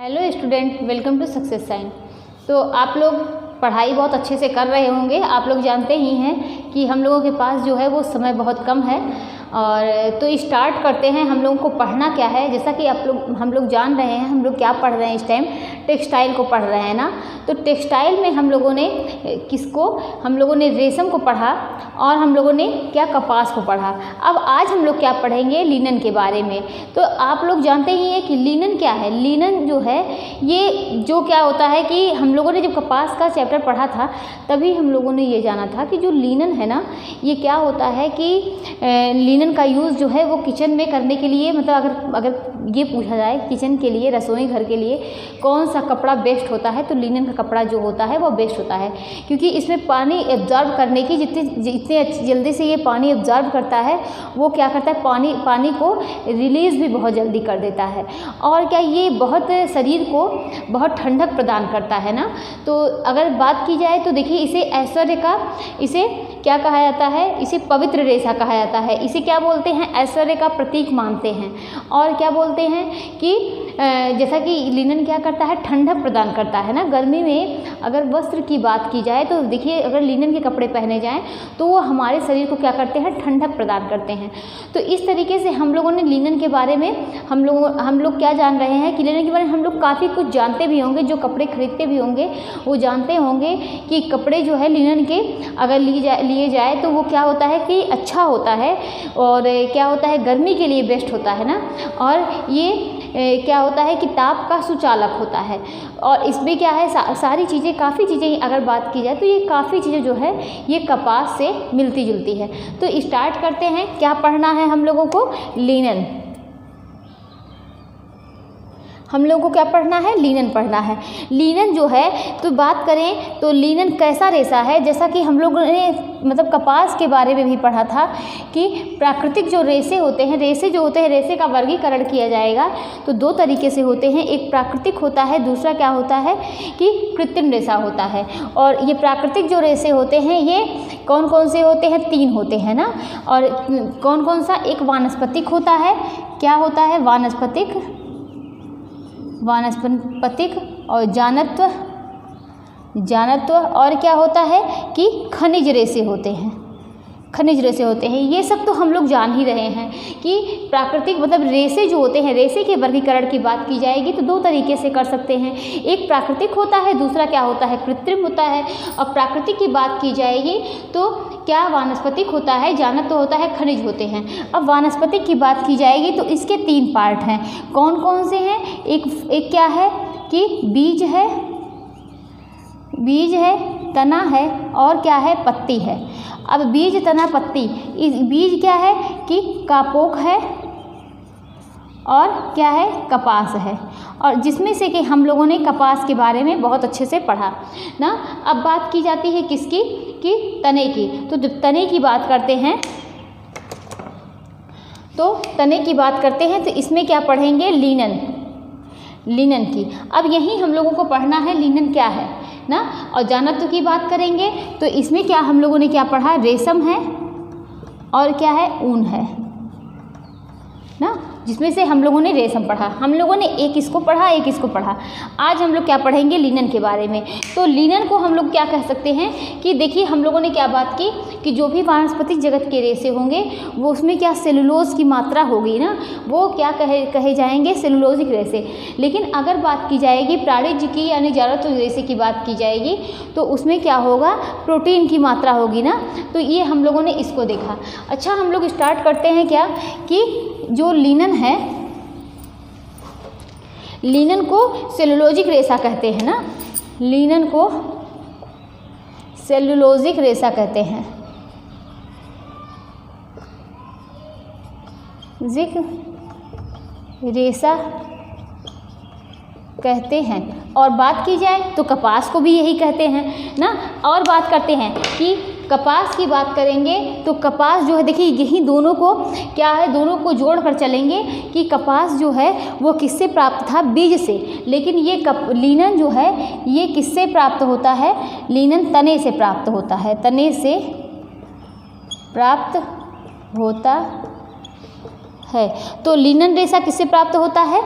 Hello student, welcome to success sign. तो आप लोग पढ़ाई बहुत अच्छे से कर रहे होंगे। आप लोग जानते ही हैं कि हम लोगों के पास जो है वो समय बहुत कम है। और तो स्टार्ट करते हैं। हम लोगों को पढ़ना क्या है, जैसा कि हम लोग जान रहे हैं हम लोग क्या पढ़ रहे हैं इस टाइम, टेक्सटाइल को पढ़ रहे हैं ना। तो टेक्सटाइल में हम लोगों ने रेशम को पढ़ा और हम लोगों ने क्या, कपास को पढ़ा। अब आज हम लोग क्या पढ़ेंगे, लिनन के बारे में। तो आप लोग जानते ही हैं कि लिनन क्या है। लिनन जो है ये जो क्या होता है कि हम लोगों ने जब कपास का चैप्टर पढ़ा था तभी हम लोगों ने ये जाना था कि जो लिनन है ना, ये क्या होता है कि लिनन का यूज़ जो है वो किचन में करने के लिए, मतलब अगर ये पूछा जाए किचन के लिए, रसोई घर के लिए कौन सा कपड़ा बेस्ट होता है, तो लिनन का कपड़ा जो होता है वो बेस्ट होता है। क्योंकि इसमें पानी एब्जॉर्ब करने की जितने जल्दी से ये पानी एब्जॉर्ब करता है वो क्या करता है, पानी को रिलीज़ भी बहुत जल्दी कर देता है। और क्या, ये बहुत शरीर को बहुत ठंडक प्रदान करता है ना। तो अगर बात की जाए तो देखिए, इसे क्या कहा जाता है, इसे पवित्र रेशा कहा जाता है। इसे क्या बोलते हैं, ऐश्वर्य का प्रतीक मानते हैं। और क्या बोलते हैं कि जैसा कि लिनन क्या करता है, ठंडक प्रदान करता है ना। गर्मी में अगर वस्त्र की बात की जाए तो देखिए, अगर लिनन के कपड़े पहने जाएं तो वो हमारे शरीर को क्या करते हैं, ठंडक प्रदान करते हैं। तो इस तरीके से हम लोगों ने लिनन के बारे में हम लोग क्या जान रहे हैं कि लिनन के बारे में हम लोग काफ़ी कुछ जानते भी होंगे। जो कपड़े खरीदते भी होंगे वो जानते होंगे कि कपड़े जो है लिनन के अगर लिए जाए तो वो क्या होता है कि अच्छा होता है, और क्या होता है, गर्मी के लिए बेस्ट होता है ना। और ये क्या होता है कि ताप का सुचालक होता है। और इसमें क्या है, सारी चीज़ें, काफ़ी चीज़ें अगर बात की जाए तो ये काफ़ी चीज़ें जो है ये कपास से मिलती जुलती है। तो स्टार्ट करते हैं। क्या पढ़ना है हम लोगों को, लिनन। हम लोगों को क्या पढ़ना है, लिनन पढ़ना है। लिनन जो है, तो बात करें तो लिनन कैसा रेशा है, जैसा कि हम लोगों ने मतलब कपास के बारे में भी पढ़ा था कि प्राकृतिक जो रेशे होते हैं, रेशे का वर्गीकरण किया जाएगा तो दो तरीके से होते हैं। एक प्राकृतिक होता है, दूसरा क्या होता है कि कृत्रिम रेशा होता है। और ये प्राकृतिक जो रेशे होते हैं ये कौन कौन से होते हैं, 3 होते हैं ना। और कौन कौन सा, एक वानस्पतिक होता है, क्या होता है, वानस्पतिक और जानत्व और क्या होता है कि खनिज रेशे होते हैं। ये सब तो हम लोग जान ही रहे हैं कि प्राकृतिक मतलब रेशे जो होते हैं, रेशे के वर्गीकरण की बात की जाएगी तो 2 तरीके से कर सकते हैं। एक प्राकृतिक होता है, दूसरा क्या होता है, कृत्रिम होता है। और प्राकृतिक की बात की जाएगी तो क्या, वानस्पतिक होता है, जानत्व होता है, खनिज होते हैं। अब वानस्पतिक की बात की जाएगी तो इसके 3 पार्ट हैं। कौन कौन से हैं, एक क्या है कि बीज है, तना है और क्या है, पत्ती है। अब बीज, तना, पत्ती, इस बीज क्या है कि कापोक है और क्या है, कपास है। और जिसमें से कि हम लोगों ने कपास के बारे में बहुत अच्छे से पढ़ा ना। अब बात की जाती है किसकी, कि तने की। तो जब तने की बात करते हैं तो इसमें क्या पढ़ेंगे, लिनन की। अब यही हम लोगों को पढ़ना है लिनन क्या है ना। और जानत्व की बात करेंगे तो इसमें क्या हम लोगों ने क्या पढ़ा, रेशम है और क्या है, ऊन है ना। जिसमें से हम लोगों ने रेशम पढ़ा, हम लोगों ने एक इसको पढ़ा, एक इसको पढ़ा। आज हम लोग क्या पढ़ेंगे, लिनन के बारे में। तो लिनन को हम लोग क्या कह सकते हैं कि देखिए, हम लोगों ने क्या बात की कि जो भी वानस्पतिक जगत के रेशे होंगे वो उसमें क्या, सेलुलोज की मात्रा होगी ना, वो क्या कहे जाएंगे, सेलुलोजिक रेशे। लेकिन अगर बात की जाएगी प्राणिज यानी जानत्व रेशे की बात की जाएगी तो उसमें क्या होगा, प्रोटीन की मात्रा होगी ना। तो ये हम लोगों ने इसको देखा। अच्छा, हम लोग स्टार्ट करते हैं क्या कि जो लिनन है, लिनन को सेलुलोजिक रेशा कहते हैं ना। लिनन को सेलुलोजिक रेशा कहते हैं, रेशा कहते हैं। और बात की जाए तो कपास को भी यही कहते हैं ना। और बात करते हैं कि कपास की बात करेंगे तो कपास जो है, देखिए यही दोनों को क्या है, दोनों को जोड़ कर चलेंगे कि कपास जो है वो किससे प्राप्त था, बीज से। लेकिन ये लिनन जो है ये किससे प्राप्त होता है, लिनन तने से प्राप्त होता है, तने से प्राप्त होता है। तो लिनन रेशा किससे प्राप्त होता है,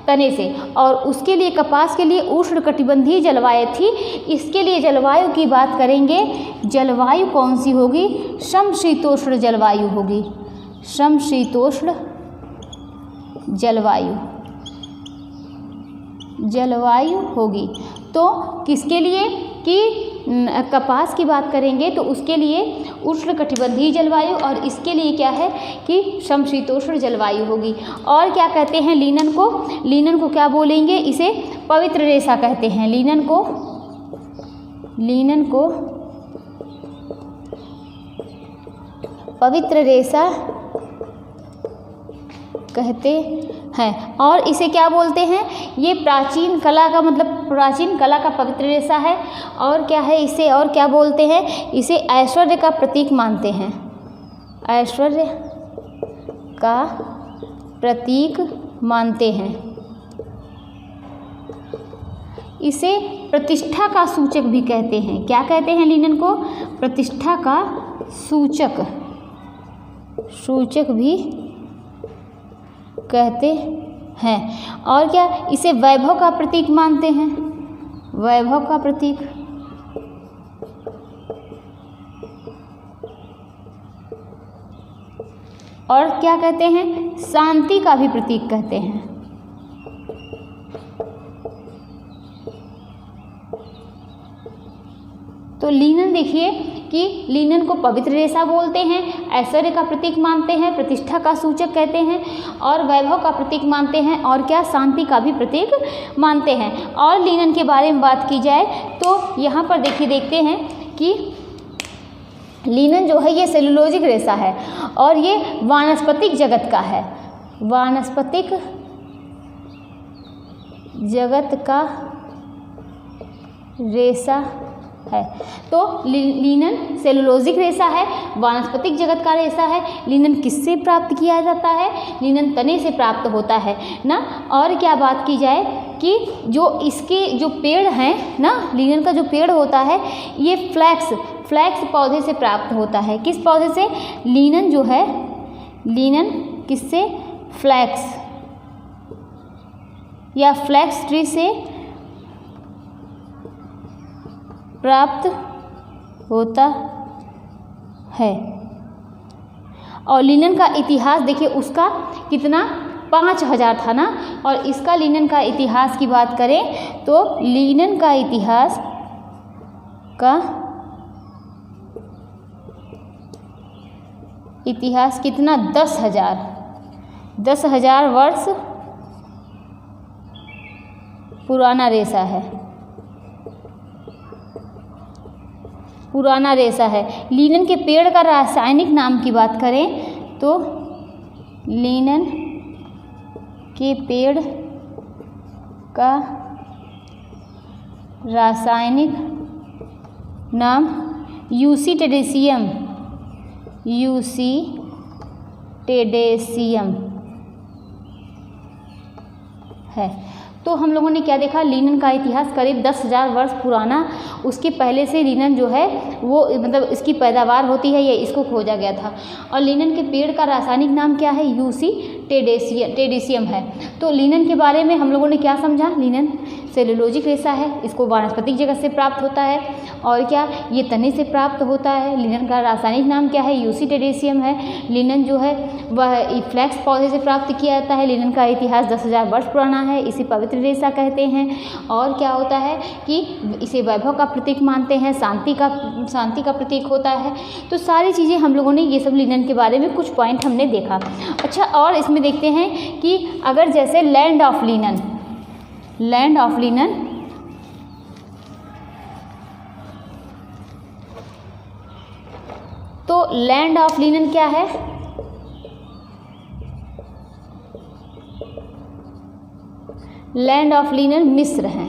तने से। और उसके लिए कपास के लिए उष्णकटिबंधीय जलवायु थी। इसके लिए जलवायु की बात करेंगे, जलवायु कौन सी होगी? समशीतोष्ण जलवायु होगी, समशीतोष्ण जलवायु होगी। तो किसके लिए कि कपास की बात करेंगे तो उसके लिए उष्णकटिबंधीय जलवायु, और इसके लिए क्या है कि समशीतोष्ण जलवायु होगी। और क्या कहते हैं लिनन को? लिनन को क्या बोलेंगे? इसे पवित्र रेशा कहते हैं। लिनन को पवित्र रेशा कहते हैं। और इसे क्या बोलते हैं? ये प्राचीन कला का मतलब प्राचीन कला का पवित्र रेशा है। और क्या है इसे? और क्या बोलते हैं? इसे ऐश्वर्य का प्रतीक मानते हैं, ऐश्वर्य का प्रतीक मानते हैं। इसे प्रतिष्ठा का सूचक भी कहते हैं। क्या कहते हैं लिनन को? प्रतिष्ठा का सूचक भी कहते हैं। और क्या? इसे वैभव का प्रतीक मानते हैं, वैभव का प्रतीक। और क्या कहते हैं? शांति का भी प्रतीक कहते हैं। तो लिनन देखिए कि लिनन को पवित्र रेशा बोलते हैं, ऐश्वर्य का प्रतीक मानते हैं, प्रतिष्ठा का सूचक कहते हैं, और वैभव का प्रतीक मानते हैं, और क्या? शांति का भी प्रतीक मानते हैं। और लिनन के बारे में बात की जाए तो यहाँ पर देखते हैं कि लिनन जो है ये सेलुलोजिक रेशा है, और ये वानस्पतिक जगत का है, वानस्पतिक जगत का रेशा है। तो लिनन सेलुलोजिक रेशा है, वानस्पतिक जगत का रेशा है। लिनन किससे प्राप्त किया जाता है? लिनन तने से प्राप्त होता है ना। और क्या बात की जाए कि जो इसके जो पेड़ हैं ना, लिनन का जो पेड़ होता है ये फ्लैक्स पौधे से प्राप्त होता है। किस पौधे से? लिनन जो है, लिनन किससे? फ्लैक्स या फ्लैक्स ट्री से प्राप्त होता है। और लिनन का इतिहास देखिए, उसका कितना 5000 था ना। और इसका लिनन का इतिहास की बात करें तो लिनन का इतिहास कितना? 10,000 वर्ष पुराना रेशा है, पुराना रेशा है। लिनन के पेड़ का रासायनिक नाम की बात करें तो लिनन के पेड़ का रासायनिक नाम यूसी टेडेसियम है। तो हम लोगों ने क्या देखा? लिनन का इतिहास करीब 10,000 वर्ष पुराना। उसके पहले से लिनन जो है वो मतलब इसकी पैदावार होती है, ये इसको खोजा गया था। और लिनन के पेड़ का रासायनिक नाम क्या है? यूसी टेडेसियम है। तो लिनन के बारे में हम लोगों ने क्या समझा? लिनन सेलुलोजिक रेशा है, इसको वानस्पतिक जगत से प्राप्त होता है। और क्या? ये तने से प्राप्त होता है। लिनन का रासायनिक नाम क्या है? यूसी टेडेसियम है। लिनन जो है वह फ्लैक्स पौधे से प्राप्त किया जाता है। लिनन का इतिहास 10,000 वर्ष पुराना है, इसे पवित्र रेशा कहते हैं। और क्या होता है कि इसे वैभव का प्रतीक मानते हैं, शांति का प्रतीक होता है। तो सारी चीज़ें हम लोगों ने ये सब लिनन के बारे में कुछ पॉइंट हमने देखा। अच्छा, और इसमें देखते हैं कि अगर जैसे लैंड ऑफ लिनन तो लैंड ऑफ लिनन क्या है? लैंड ऑफ लिनन मिस्र है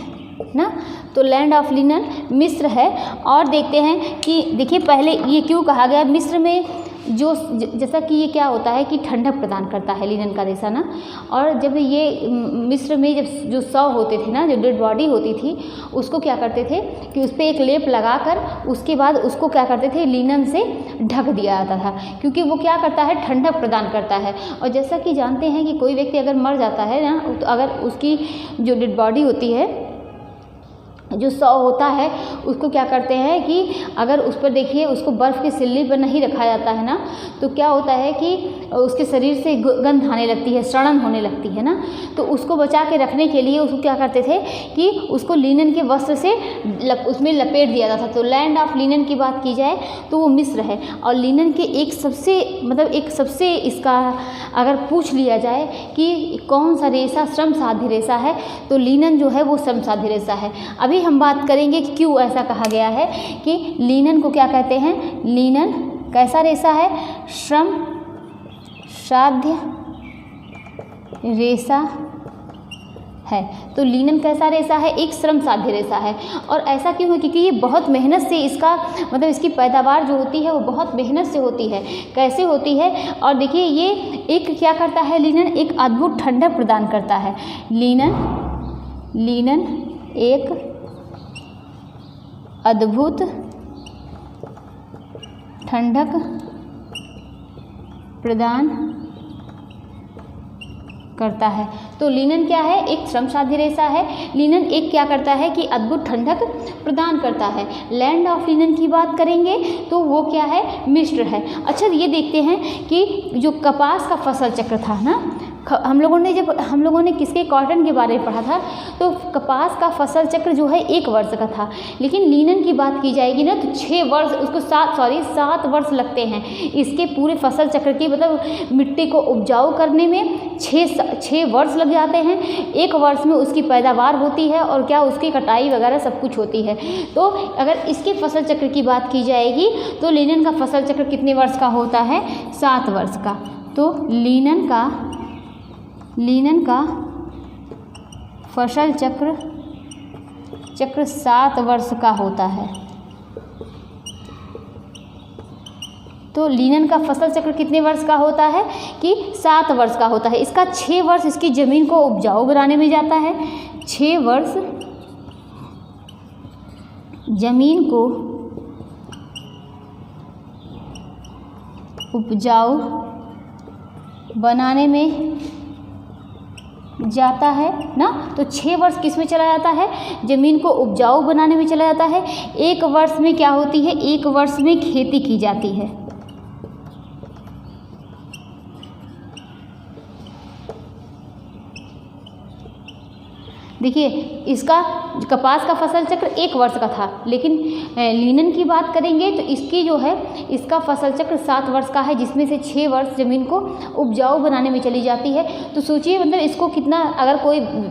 ना। तो लैंड ऑफ लिनन मिस्र है। और देखते हैं कि देखिए पहले ये क्यों कहा गया मिस्र में? जैसा कि ये क्या होता है कि ठंडक प्रदान करता है लिनन का रेशा ना। और जब ये मिस्र में जब जो शव होते थे ना, जो डेड बॉडी होती थी, उसको क्या करते थे कि उस पर एक लेप लगाकर उसके बाद उसको क्या करते थे, लिनन से ढक दिया जाता था, क्योंकि वो क्या करता है, ठंडक प्रदान करता है। और जैसा कि जानते हैं कि कोई व्यक्ति अगर मर जाता है ना, तो अगर उसकी जो डेड बॉडी होती है, जो शव होता है, उसको क्या करते हैं कि अगर उस पर देखिए उसको बर्फ़ की सिल्ली पर नहीं रखा जाता है ना, तो क्या होता है कि उसके शरीर से गंध आने लगती है, सड़न होने लगती है ना। तो उसको बचा के रखने के लिए उसको क्या करते थे कि उसको लिनन के वस्त्र से उसमें लपेट दिया जाता था। तो लैंड ऑफ लिनन की बात की जाए तो वो मिस्र है। और लिनन के एक सबसे इसका अगर पूछ लिया जाए कि कौन सा रेशा श्रम साध्य रेशा है, तो लिनन जो है वो श्रम साध्य रेशा है। अभी हम बात करेंगे कि क्यों ऐसा कहा गया है कि लिनन को क्या कहते हैं, लिनन कैसा रेशा है, श्रम साध्य रेशा है। तो लिनन कैसा रेशा है, एक श्रम साध्य रेशा है। और ऐसा क्यों है, क्योंकि ये बहुत मेहनत से इसकी पैदावार जो होती है वो बहुत मेहनत से होती है। कैसे होती है, और देखिए ये एक क्या करता है, लिनन एक अद्भुत ठंडक प्रदान करता है। लिनन एक अद्भुत ठंडक प्रदान करता है। तो लिनन क्या है, एक श्रम साध्य रेशा है। लिनन एक क्या करता है कि अद्भुत ठंडक प्रदान करता है। लैंड ऑफ लिनन की बात करेंगे तो वो क्या है, मिस्र है। अच्छा, ये देखते हैं कि जो कपास का फसल चक्र था ना, हम लोगों ने किसके, कॉटन के बारे में पढ़ा था, तो कपास का फसल चक्र जो है 1 वर्ष का था। लेकिन लिनन की बात की जाएगी ना तो 6 वर्ष, उसको 7 वर्ष लगते हैं इसके पूरे फसल चक्र की, मतलब मिट्टी को उपजाऊ करने में 6 वर्ष लग जाते हैं। 1 वर्ष में उसकी पैदावार होती है और क्या उसकी कटाई वगैरह सब कुछ होती है। तो अगर इसके फसल चक्र की बात की जाएगी तो लिनन का फसल चक्र कितने वर्ष का होता है, 7 वर्ष का। तो लिनन का फसल चक्र 7 वर्ष का होता है। तो लिनन का फसल चक्र कितने वर्ष का होता है कि 7 वर्ष का होता है। इसका 6 वर्ष इसकी ज़मीन को उपजाऊ बनाने में जाता है। 6 वर्ष ज़मीन को उपजाऊ बनाने में जाता है ना। तो 6 वर्ष किस में चला जाता है, ज़मीन को उपजाऊ बनाने में चला जाता है। 1 वर्ष में क्या होती है, 1 वर्ष में खेती की जाती है। देखिए इसका कपास का फसल चक्र 1 वर्ष का था, लेकिन लिनन की बात करेंगे तो इसकी जो है इसका फसल चक्र 7 वर्ष का है, जिसमें से 6 वर्ष ज़मीन को उपजाऊ बनाने में चली जाती है। तो सोचिए मतलब इसको कितना, अगर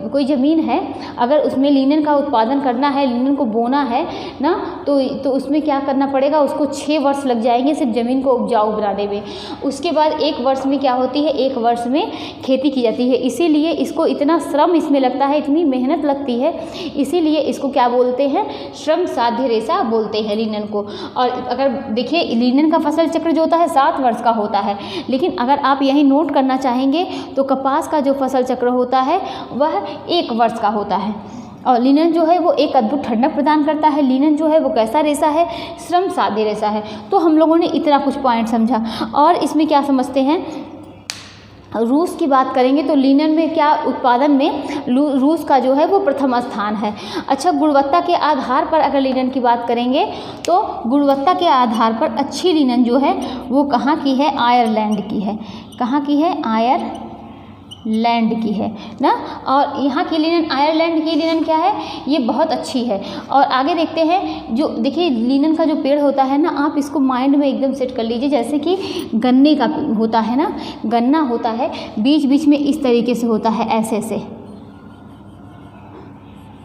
कोई ज़मीन है, अगर उसमें लिनन का उत्पादन करना है, लिनन को बोना है ना, तो उसमें क्या करना पड़ेगा, उसको 6 वर्ष लग जाएंगे सिर्फ ज़मीन को उपजाऊ बनाने में। उसके बाद 1 वर्ष में क्या होती है, 1 वर्ष में खेती की जाती है। इसीलिए इसको इतना श्रम इसमें लगता है, इतनी मेहनत लगती है, इसीलिए इसको क्या बोलते हैं, श्रम साध्य रेशा बोलते हैं लिनन को। और अगर देखिए लिनन का फसल चक्र जो होता है 7 वर्ष का होता है, लेकिन अगर आप यही नोट करना चाहेंगे तो कपास का जो फसल चक्र होता है वह 1 वर्ष का होता है। और लिनन जो है वो एक अद्भुत ठंडक प्रदान करता है। लिनन जो है वो कैसा रेशा है, श्रम साध्य रेशा है। तो हम लोगों ने इतना कुछ पॉइंट समझा। और इसमें क्या समझते हैं, रूस की बात करेंगे तो लिनन में क्या उत्पादन में रूस का जो है वो प्रथम स्थान है। अच्छा, गुणवत्ता के आधार पर अगर लिनन की बात करेंगे तो गुणवत्ता के आधार पर अच्छी लिनन जो है वो कहाँ की है, आयरलैंड की है। कहाँ की है, आयरलैंड की है ना। और यहाँ की लिनन, आयरलैंड की लिनन क्या है, ये बहुत अच्छी है। और आगे देखते हैं, जो देखिए लिनन का जो पेड़ होता है ना, आप इसको माइंड में एकदम सेट कर लीजिए, जैसे कि गन्ने का होता है ना, गन्ना होता है, बीच बीच में इस तरीके से होता है, ऐसे से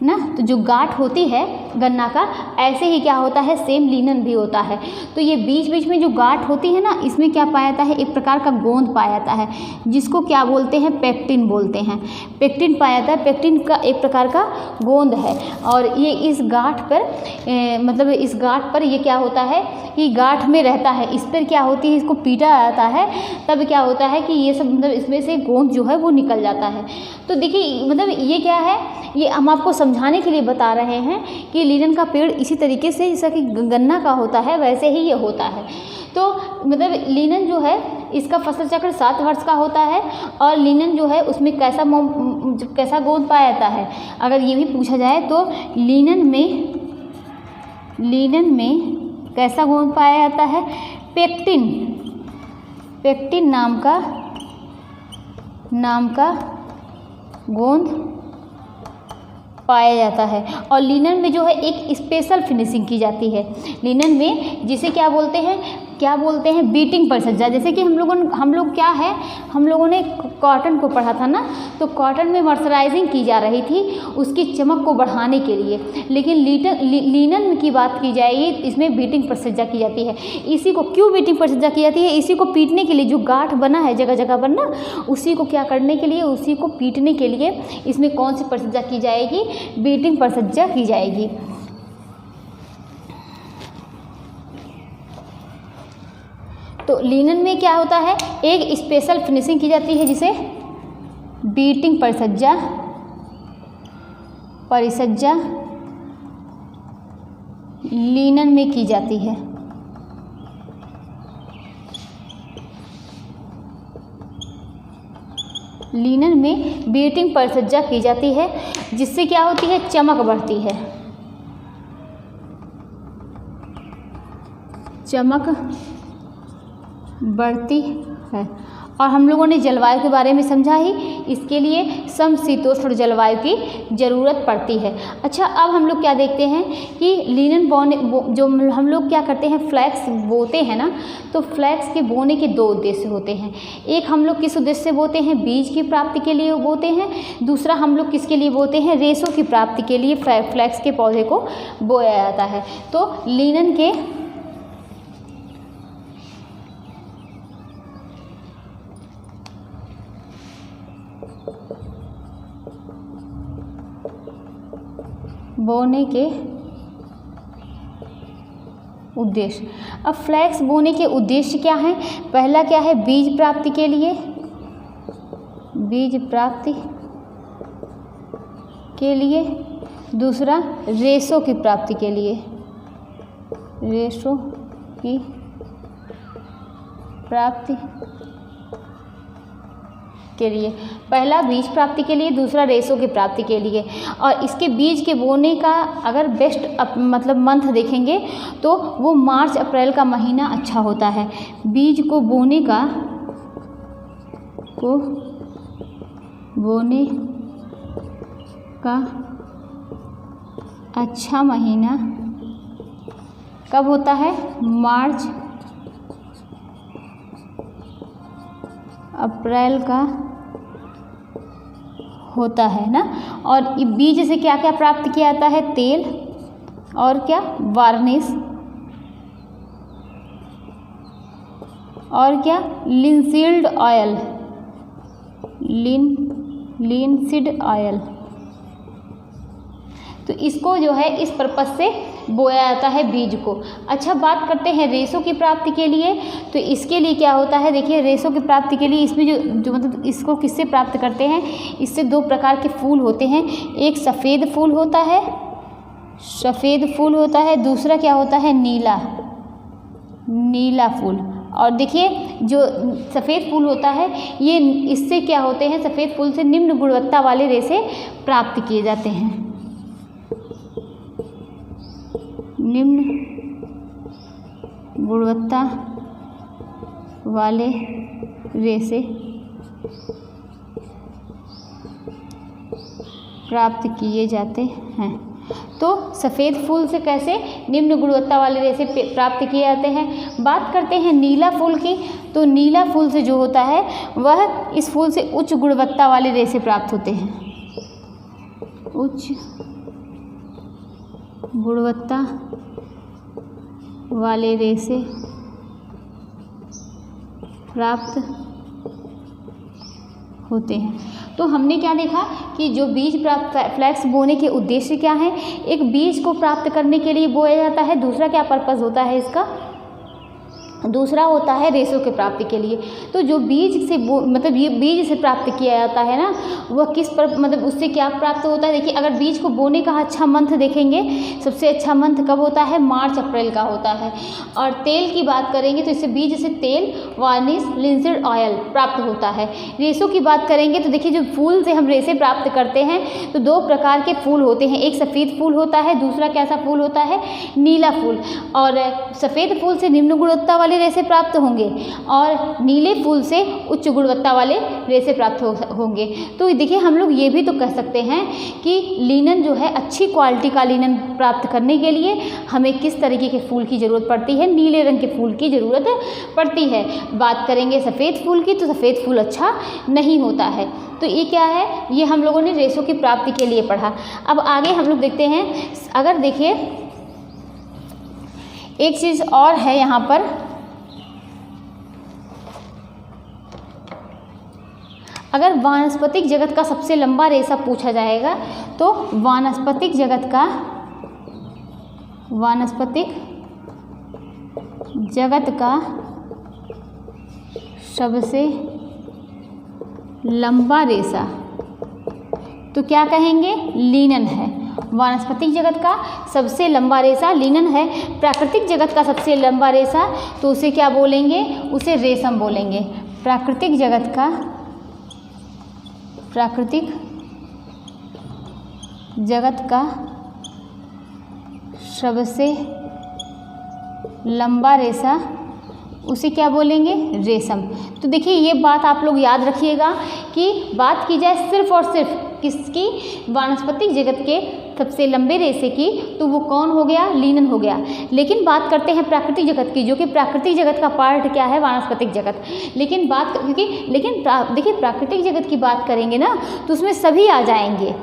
ना, तो जो गांठ होती है गन्ना का, ऐसे ही क्या होता है सेम लिनन भी होता है। तो ये बीच बीच में जो गांठ होती है ना, इसमें क्या पाया जाता है, एक प्रकार का गोंद पाया जाता है, जिसको क्या बोलते हैं, पेक्टिन बोलते हैं। पेक्टिन पाया जाता है, पेक्टिन का एक प्रकार का गोंद है। और ये इस गांठ पर मतलब इस गांठ पर ये क्या होता है कि गांठ में रहता है, इस पर क्या होती है, इसको पीटा जाता है, तब क्या होता है कि ये सब मतलब इसमें से गोंद जो है वो निकल जाता है। तो देखिए मतलब ये क्या है, ये हम आपको समझाने के लिए बता रहे हैं कि लिनन का पेड़ इसी तरीके से जैसा कि गन्ना का होता है वैसे ही ये होता है। तो मतलब लिनन जो है इसका फसल चक्र 7 वर्ष का होता है। और लिनन जो है उसमें कैसा गोंद पाया जाता है, अगर ये भी पूछा जाए तो लिनन में कैसा गोंद पाया जाता है, पेक्टिन नाम का गोंद पाया जाता है। और लिनन में जो है एक स्पेशल फिनिशिंग की जाती है लिनन में, जिसे क्या बोलते हैं बीटिंग परिसज्जा। जैसे कि हम लोगों ने कॉटन को पढ़ा था ना, तो कॉटन में मर्सराइजिंग की जा रही थी उसकी चमक को बढ़ाने के लिए, लेकिन लिनन की बात की जाएगी इसमें बीटिंग परिसज्जा की जाती है। इसी को क्यों बीटिंग परिसज्जा की जाती है, इसी को पीटने के लिए, जो गांठ बना है जगह जगह पर ना, उसी को क्या करने के लिए, उसी को पीटने के लिए इसमें कौन सी परिसज्जा की जाएगी, बीटिंग परिसज्जा की जाएगी। तो लिनन में क्या होता है, एक स्पेशल फिनिशिंग की जाती है जिसे बीटिंग परिसज्जा लिनन में की जाती है। लिनन में बीटिंग परिसज्जा की जाती है, जिससे क्या होती है, चमक बढ़ती है, चमक बढ़ती है। और हम लोगों ने जलवायु के बारे में समझा ही, इसके लिए समशीतोष्ण जलवायु की ज़रूरत पड़ती है। अच्छा, अब हम लोग क्या देखते हैं कि लिनन जो हम लोग क्या करते हैं, फ्लैक्स बोते हैं ना, तो फ्लैक्स के बोने के 2 उद्देश्य होते हैं। एक हम लोग किस उद्देश्य से बोते हैं, बीज की प्राप्ति के लिए बोते हैं। दूसरा हम लोग किसके लिए बोते हैं, रेशों की प्राप्ति के लिए फ्लैक्स के पौधे को बोया जाता है। तो लिनन के बोने के उद्देश्य, अब फ्लैक्स बोने के उद्देश्य क्या हैं, पहला क्या है, बीज प्राप्ति के लिए, दूसरा रेशों की प्राप्ति के लिए, पहला बीज प्राप्ति के लिए, दूसरा रेशों की प्राप्ति के लिए। और इसके बीज के बोने का अगर बेस्ट मतलब मंथ देखेंगे तो वो मार्च अप्रैल का महीना अच्छा होता है। बीज को बोने का अच्छा महीना कब होता है, मार्च अप्रैल का होता है ना। और बीज से क्या क्या प्राप्त किया जाता है, तेल और क्या, वार्निश और क्या, लिनसीड ऑयल। तो इसको जो है इस पर्पस से बोया जाता है बीज को। अच्छा, बात करते हैं रेशों की प्राप्ति के लिए। तो इसके लिए क्या होता है, देखिए रेशों की प्राप्ति के लिए इसमें जो मतलब इसको किससे प्राप्त करते हैं, इससे 2 प्रकार के फूल होते हैं। एक सफ़ेद फूल होता है, दूसरा क्या होता है, नीला फूल। और देखिए जो सफ़ेद फूल होता है, ये इससे क्या होते हैं, सफ़ेद फूल से निम्न गुणवत्ता वाले रेशे प्राप्त किए जाते हैं, निम्न गुणवत्ता वाले रेशे प्राप्त किए जाते हैं। तो सफ़ेद फूल से कैसे निम्न गुणवत्ता वाले रेशे प्राप्त किए जाते हैं। बात करते हैं नीला फूल की, तो नीला फूल से जो होता है वह इस फूल से उच्च गुणवत्ता वाले रेशे प्राप्त होते हैं, उच्च गुणवत्ता वाले रेशे प्राप्त होते हैं। तो हमने क्या देखा कि जो बीज प्राप्त फ्लैक्स बोने के उद्देश्य क्या है, एक बीज को प्राप्त करने के लिए बोया जाता है, दूसरा क्या पर्पस होता है इसका, दूसरा होता है रेशों के प्राप्ति के लिए। तो जो बीज से मतलब ये बीज से प्राप्त किया जाता है ना, वह किस पर मतलब उससे क्या प्राप्त होता है। देखिए, अगर बीज को बोने का अच्छा मंथ देखेंगे, सबसे अच्छा मंथ कब होता है, मार्च अप्रैल का होता है। और तेल की बात करेंगे तो इससे बीज से तेल, वार्निश, लिंसीड ऑयल प्राप्त होता है। रेशों की बात करेंगे तो देखिए, जो फूल से हम रेशे प्राप्त करते हैं तो दो प्रकार के फूल होते हैं, एक सफ़ेद फूल होता है, दूसरा कैसा फूल होता है, नीला फूल। और सफ़ेद फूल से निम्न गुणवत्ता वाले रेशे प्राप्त होंगे और नीले फूल से उच्च गुणवत्ता वाले रेशे प्राप्त होंगे। तो देखिए, हम लोग ये भी तो कह सकते हैं कि लिनन जो है, अच्छी क्वालिटी का लिनन प्राप्त करने के लिए हमें किस तरीके के फूल की ज़रूरत पड़ती है, नीले रंग के फूल की ज़रूरत पड़ती है। बात करेंगे सफ़ेद फूल की तो सफ़ेद फूल अच्छा नहीं होता है। तो ये क्या है, ये हम लोगों ने रेशों की प्राप्ति के लिए पढ़ा। अब आगे हम लोग देखते हैं, अगर देखिए एक चीज़ और है यहाँ पर, अगर वानस्पतिक जगत का सबसे लंबा रेशा पूछा जाएगा तो वानस्पतिक जगत का सबसे लंबा रेशा तो क्या कहेंगे, लिनन है। वानस्पतिक जगत का सबसे लंबा रेशा लिनन है। प्राकृतिक जगत का सबसे लंबा रेशा तो उसे क्या बोलेंगे, उसे रेशम बोलेंगे। प्राकृतिक जगत का सबसे लंबा रेशा उसे क्या बोलेंगे, रेशम। तो देखिए, ये बात आप लोग याद रखिएगा कि बात की जाए सिर्फ और सिर्फ किसकी, वानस्पतिक जगत के सबसे लंबे रेशे की, तो वो कौन हो गया, लिनन हो गया। लेकिन बात करते हैं प्राकृतिक जगत की, जो कि प्राकृतिक जगत का पार्ट क्या है, वानस्पतिक जगत। लेकिन देखिए, प्राकृतिक जगत की बात करेंगे ना तो उसमें सभी आ जाएंगे,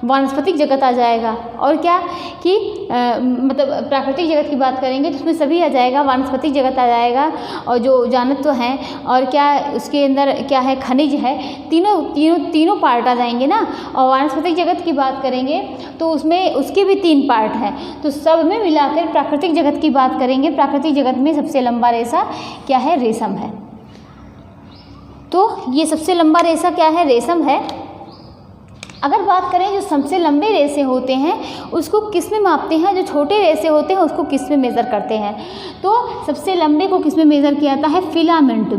वानस्पतिक जगत आ जाएगा, और क्या कि मतलब प्राकृतिक जगत की बात करेंगे तो उसमें सभी आ जाएगा, वानस्पतिक जगत आ जाएगा, और जो जानत्व हैं, और क्या उसके अंदर क्या है, खनिज है, तीनों पार्ट आ जाएंगे ना। और वानस्पतिक जगत की बात करेंगे तो उसमें उसके भी 3 पार्ट हैं। तो सब में मिलाकर प्राकृतिक जगत की बात करेंगे, प्राकृतिक जगत में सबसे लंबा रेशा क्या है, रेशम है। तो ये सबसे लंबा रेशा क्या है, रेशम है। अगर बात करें जो सबसे लंबे रेशे होते हैं उसको किस में मापते हैं, जो छोटे रेशे होते हैं उसको किस में मेज़र करते हैं, तो सबसे लंबे को किस में मेज़र किया जाता है, फिलामेंट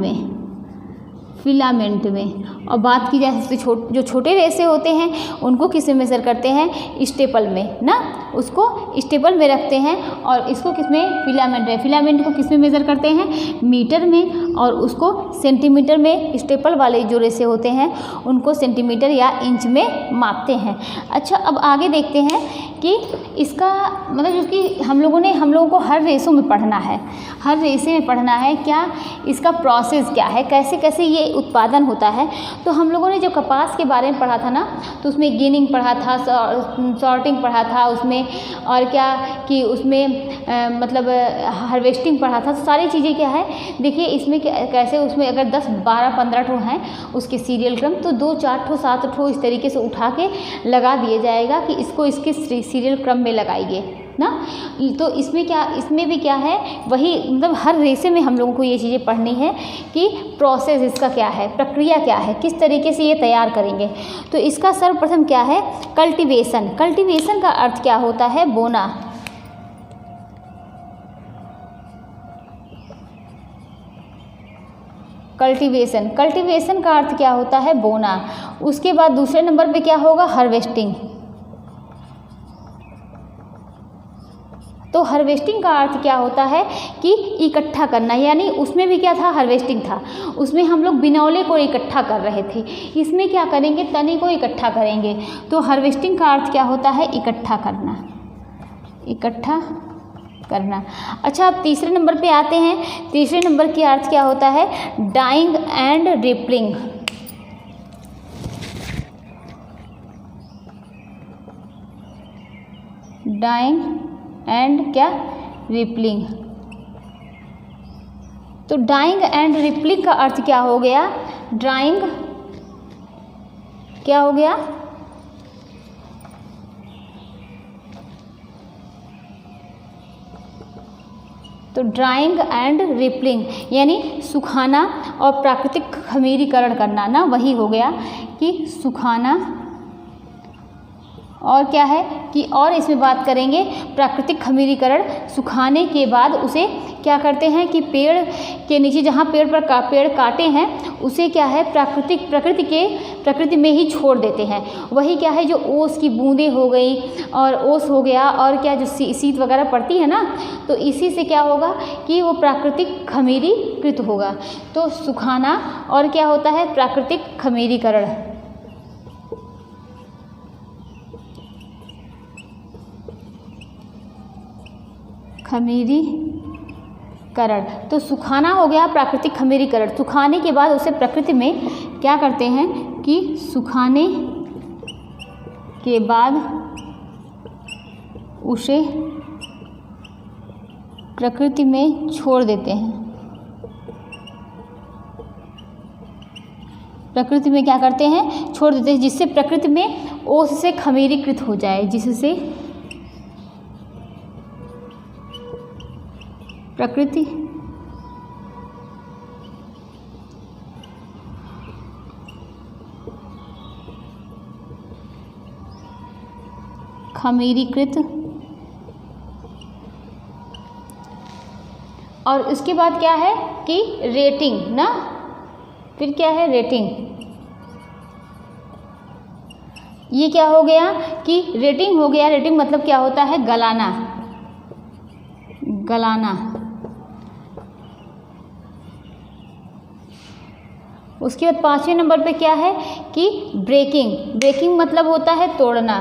में। और बात की जाए सबसे जो छोटे रेशे होते हैं उनको किस में मेज़र करते हैं, स्टेपल में ना, उसको स्टेपल में रखते हैं। और इसको किस में, फिलामेंट को किस में मेज़र करते हैं, मीटर में, और उसको सेंटीमीटर में। स्टेपल वाले जो रेशे होते हैं उनको सेंटीमीटर या इंच में मापते हैं। अच्छा, अब आगे देखते हैं कि इसका मतलब जो कि हम लोगों को हर रेशों में पढ़ना है, हर रेशे में पढ़ना है क्या, इसका प्रोसेस क्या है, कैसे कैसे ये उत्पादन होता है। तो हम लोगों ने जो कपास के बारे में पढ़ा था ना, तो उसमें गेनिंग पढ़ा था, सॉर्टिंग पढ़ा था उसमें, और क्या कि उसमें मतलब हार्वेस्टिंग पढ़ा था। तो सारी चीज़ें क्या है, देखिए इसमें कैसे, उसमें अगर 10, 12, 15 ठो हैं उसके सीरियल क्रम, तो 2, 4 ठो, 7 ठो इस तरीके से उठा के लगा दिया जाएगा कि इसको इसके सीरियल क्रम में लगाइए ना। तो इसमें भी क्या है, वही मतलब हर रेशे में हम लोगों को ये चीज़ें पढ़नी है कि प्रोसेस इसका क्या है, प्रक्रिया क्या है, किस तरीके से ये तैयार करेंगे। तो इसका सर्वप्रथम क्या है, कल्टीवेशन का अर्थ क्या होता है, बोना। कल्टीवेशन का अर्थ क्या होता है, बोना। उसके बाद दूसरे नंबर पे क्या होगा, हार्वेस्टिंग। तो हार्वेस्टिंग का अर्थ क्या होता है कि इकट्ठा करना, यानी उसमें भी क्या था, हार्वेस्टिंग था, उसमें हम लोग बिनौले को इकट्ठा कर रहे थे। इसमें क्या करेंगे, तने को इकट्ठा करेंगे। तो हार्वेस्टिंग का अर्थ क्या होता है, इकट्ठा करना। अच्छा, अब तीसरे नंबर पे आते हैं। तीसरे नंबर के अर्थ क्या होता है, dying and rippling. Dying and क्या, रिपलिंग। तो डाइंग एंड रिपलिंग का अर्थ क्या हो गया, ड्राइंग क्या हो गया, तो ड्राइंग एंड रिपलिंग यानी सुखाना और प्राकृतिक खमीरीकरण करना ना, वही हो गया कि सुखाना और क्या है कि और इसमें बात करेंगे प्राकृतिक खमीरीकरण। सुखाने के बाद उसे क्या करते हैं कि पेड़ के नीचे जहाँ पेड़ काटे हैं उसे क्या है प्रकृति में ही छोड़ देते हैं। वही क्या है जो ओस की बूंदें हो गई और ओस हो गया और क्या जो शीत वगैरह पड़ती है ना, तो इसी से क्या होगा कि वो प्राकृतिक खमीरीकृत होगा। तो सुखाना और क्या होता है, प्राकृतिक खमीरीकरण। खमीरीकरण, तो सुखाना हो गया प्राकृतिक खमीरीकरण। सुखाने के बाद उसे प्रकृति में क्या करते हैं कि सुखाने के बाद उसे प्रकृति में छोड़ देते हैं। प्रकृति में क्या करते हैं, छोड़ देते हैं, जिससे प्रकृति में ओस से खमीरीकृत हो जाए, जिससे प्रकृति खमीरीकृत। और उसके बाद क्या है कि रेटिंग ना, फिर क्या है रेटिंग। ये क्या हो गया कि रेटिंग हो गया। रेटिंग मतलब क्या होता है, गलाना, गलाना। उसके बाद 5वें नंबर पे क्या है कि ब्रेकिंग। ब्रेकिंग मतलब होता है तोड़ना।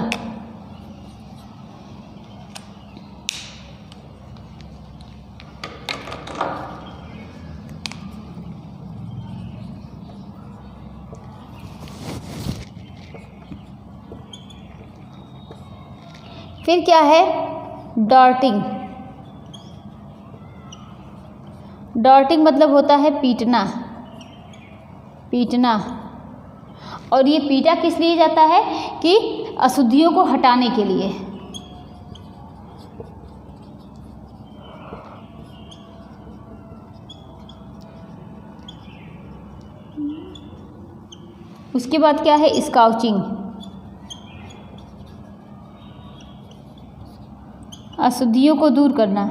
फिर क्या है डॉर्टिंग। डॉर्टिंग मतलब होता है पीटना, पीटना। और ये पीटा किस लिए जाता है कि अशुद्धियों को हटाने के लिए। उसके बाद क्या है स्काउचिंग, अशुद्धियों को दूर करना।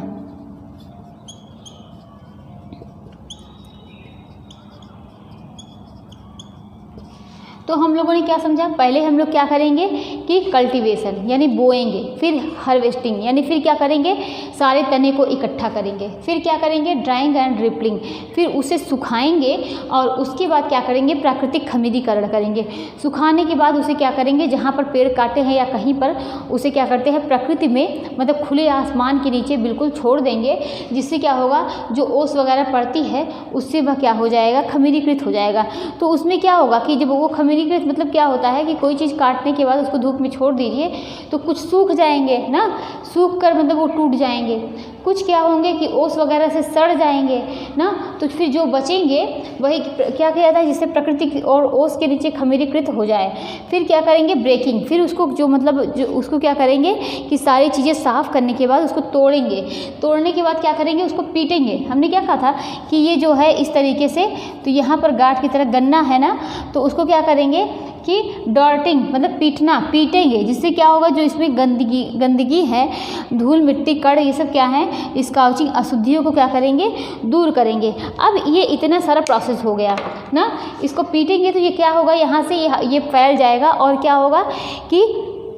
तो हम लोगों ने क्या समझा, पहले हम लोग क्या करेंगे कि कल्टीवेशन यानी बोएंगे, फिर हार्वेस्टिंग यानी फिर क्या करेंगे सारे तने को इकट्ठा करेंगे, फिर क्या करेंगे ड्राइंग एंड रिपलिंग, फिर उसे सुखाएंगे और उसके बाद क्या करेंगे प्राकृतिक खमीरीकरण करेंगे। सुखाने के बाद उसे क्या करेंगे जहाँ पर पेड़ काटे हैं या कहीं पर उसे क्या करते हैं प्रकृति में मतलब खुले आसमान के नीचे बिल्कुल छोड़ देंगे, जिससे क्या होगा जो ओस वगैरह पड़ती है उससे वह क्या हो जाएगा खमीरीकृत हो जाएगा। तो उसमें क्या होगा कि जब वो खमीरीकृत मतलब क्या होता है कि कोई चीज़ काटने के बाद उसको धूप में छोड़ दीजिए तो कुछ सूख जाएंगे ना, सूख कर मतलब वो टूट जाएंगे, कुछ क्या होंगे कि ओस वगैरह से सड़ जाएंगे ना, तो फिर जो बचेंगे वही क्या किया जाता है जिससे प्रकृति और ओस के नीचे खमीरीकृत हो जाए। फिर क्या करेंगे ब्रेकिंग, फिर उसको जो मतलब जो उसको क्या करेंगे कि सारी चीज़ें साफ़ करने के बाद उसको तोड़ेंगे, तोड़ने के बाद क्या करेंगे उसको पीटेंगे। हमने क्या कहा था कि ये जो है इस तरीके से, तो यहाँ पर गांठ की तरह गन्ना है ना, तो उसको क्या करेंगे कि डॉर्टिंग मतलब पीटना, पीटेंगे, जिससे क्या होगा जो इसमें गंदगी है धूल मिट्टी कण ये सब क्या है स्काउचिंग अशुद्धियों को क्या करेंगे दूर करेंगे। अब ये इतना सारा प्रोसेस हो गया ना, इसको पीटेंगे तो ये क्या होगा यहाँ से ये फैल जाएगा और क्या होगा कि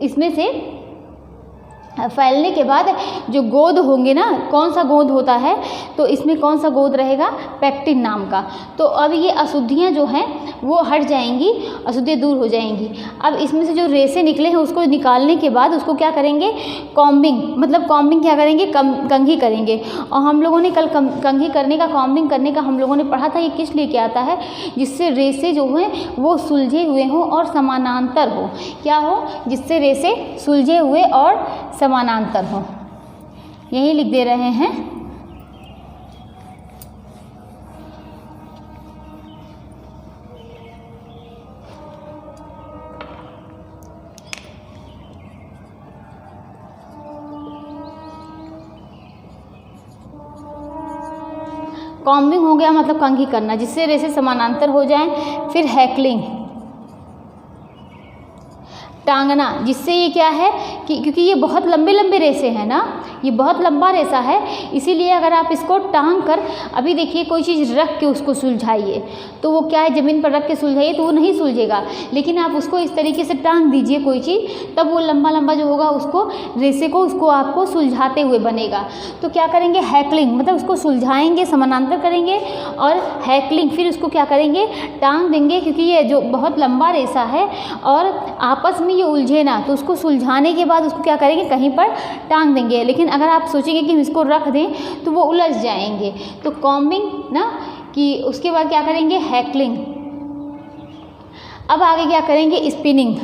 इसमें से फैलने के बाद जो गोंद होंगे ना, कौन सा गोंद होता है तो इसमें कौन सा गोंद रहेगा पैक्टिन नाम का। तो अब ये अशुद्धियाँ जो हैं वो हट जाएंगी, अशुद्धियाँ दूर हो जाएंगी। अब इसमें से जो रेसे निकले हैं उसको निकालने के बाद उसको क्या करेंगे कॉम्बिंग, मतलब कॉम्बिंग क्या करेंगे कंघी करेंगे। और हम लोगों ने कल कंघी करने का कॉम्बिंग करने का हम लोगों ने पढ़ा था ये किस लिए क्या आता है, जिससे रेसे जो हैं वो सुलझे हुए हों और समानांतर हो, क्या हो जिससे रेसे सुलझे हुए और समानांतर हो। यही लिख दे रहे हैं। कॉम्बिंग हो गया मतलब कंघी करना, जिससे रेसे समानांतर हो जाएं। फिर हैकलिंग, टांगना, जिससे ये क्या है कि क्योंकि ये बहुत लंबे लंबे रेसे हैं ना, ये बहुत लंबा रेसा है, इसीलिए अगर आप इसको टांग कर, अभी देखिए कोई चीज़ रख के उसको सुलझाइए तो वो क्या है, ज़मीन पर रख के सुलझाइए तो वो नहीं सुलझेगा, लेकिन आप उसको इस तरीके से टांग दीजिए कोई चीज़, तब वो लंबा लंबा जो होगा उसको रेसे को उसको आपको सुलझाते हुए बनेगा। तो क्या करेंगे, हैकलिंग, मतलब उसको सुलझाएंगे, समानांतर करेंगे, और हैकलिंग फिर उसको क्या करेंगे, टांग देंगे, क्योंकि ये जो बहुत लंबा रेसा है और आपस में ये उलझे ना, तो उसको सुलझाने के बाद उसको क्या करेंगे, कहीं पर टांग देंगे। लेकिन अगर आप सोचेंगे कि हम इसको रख दें तो वो उलझ जाएंगे। तो कॉम्बिंग ना, कि उसके बाद क्या करेंगे, हैकलिंग। अब आगे क्या करेंगे, स्पिनिंग।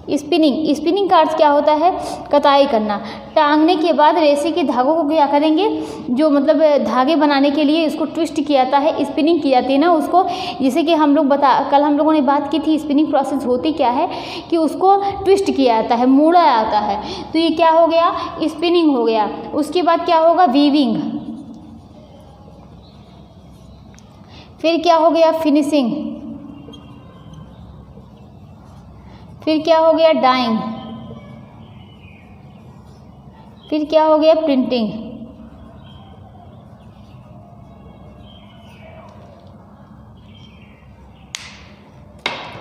स्पिनिंग का अर्थ क्या होता है, कताई करना। टांगने के बाद रेसे के धागों को क्या करेंगे, जो मतलब धागे बनाने के लिए इसको ट्विस्ट किया जाता है, स्पिनिंग की जाती है ना उसको, जैसे कि कल हम लोगों ने बात की थी, स्पिनिंग प्रोसेस होती क्या है कि उसको ट्विस्ट किया जाता है, मोड़ा जाता है। तो ये क्या हो गया, स्पिनिंग हो गया। उसके बाद क्या होगा, वीविंग। फिर क्या हो गया, फिनिशिंग। फिर क्या हो गया, डाइंग। फिर क्या हो गया, प्रिंटिंग।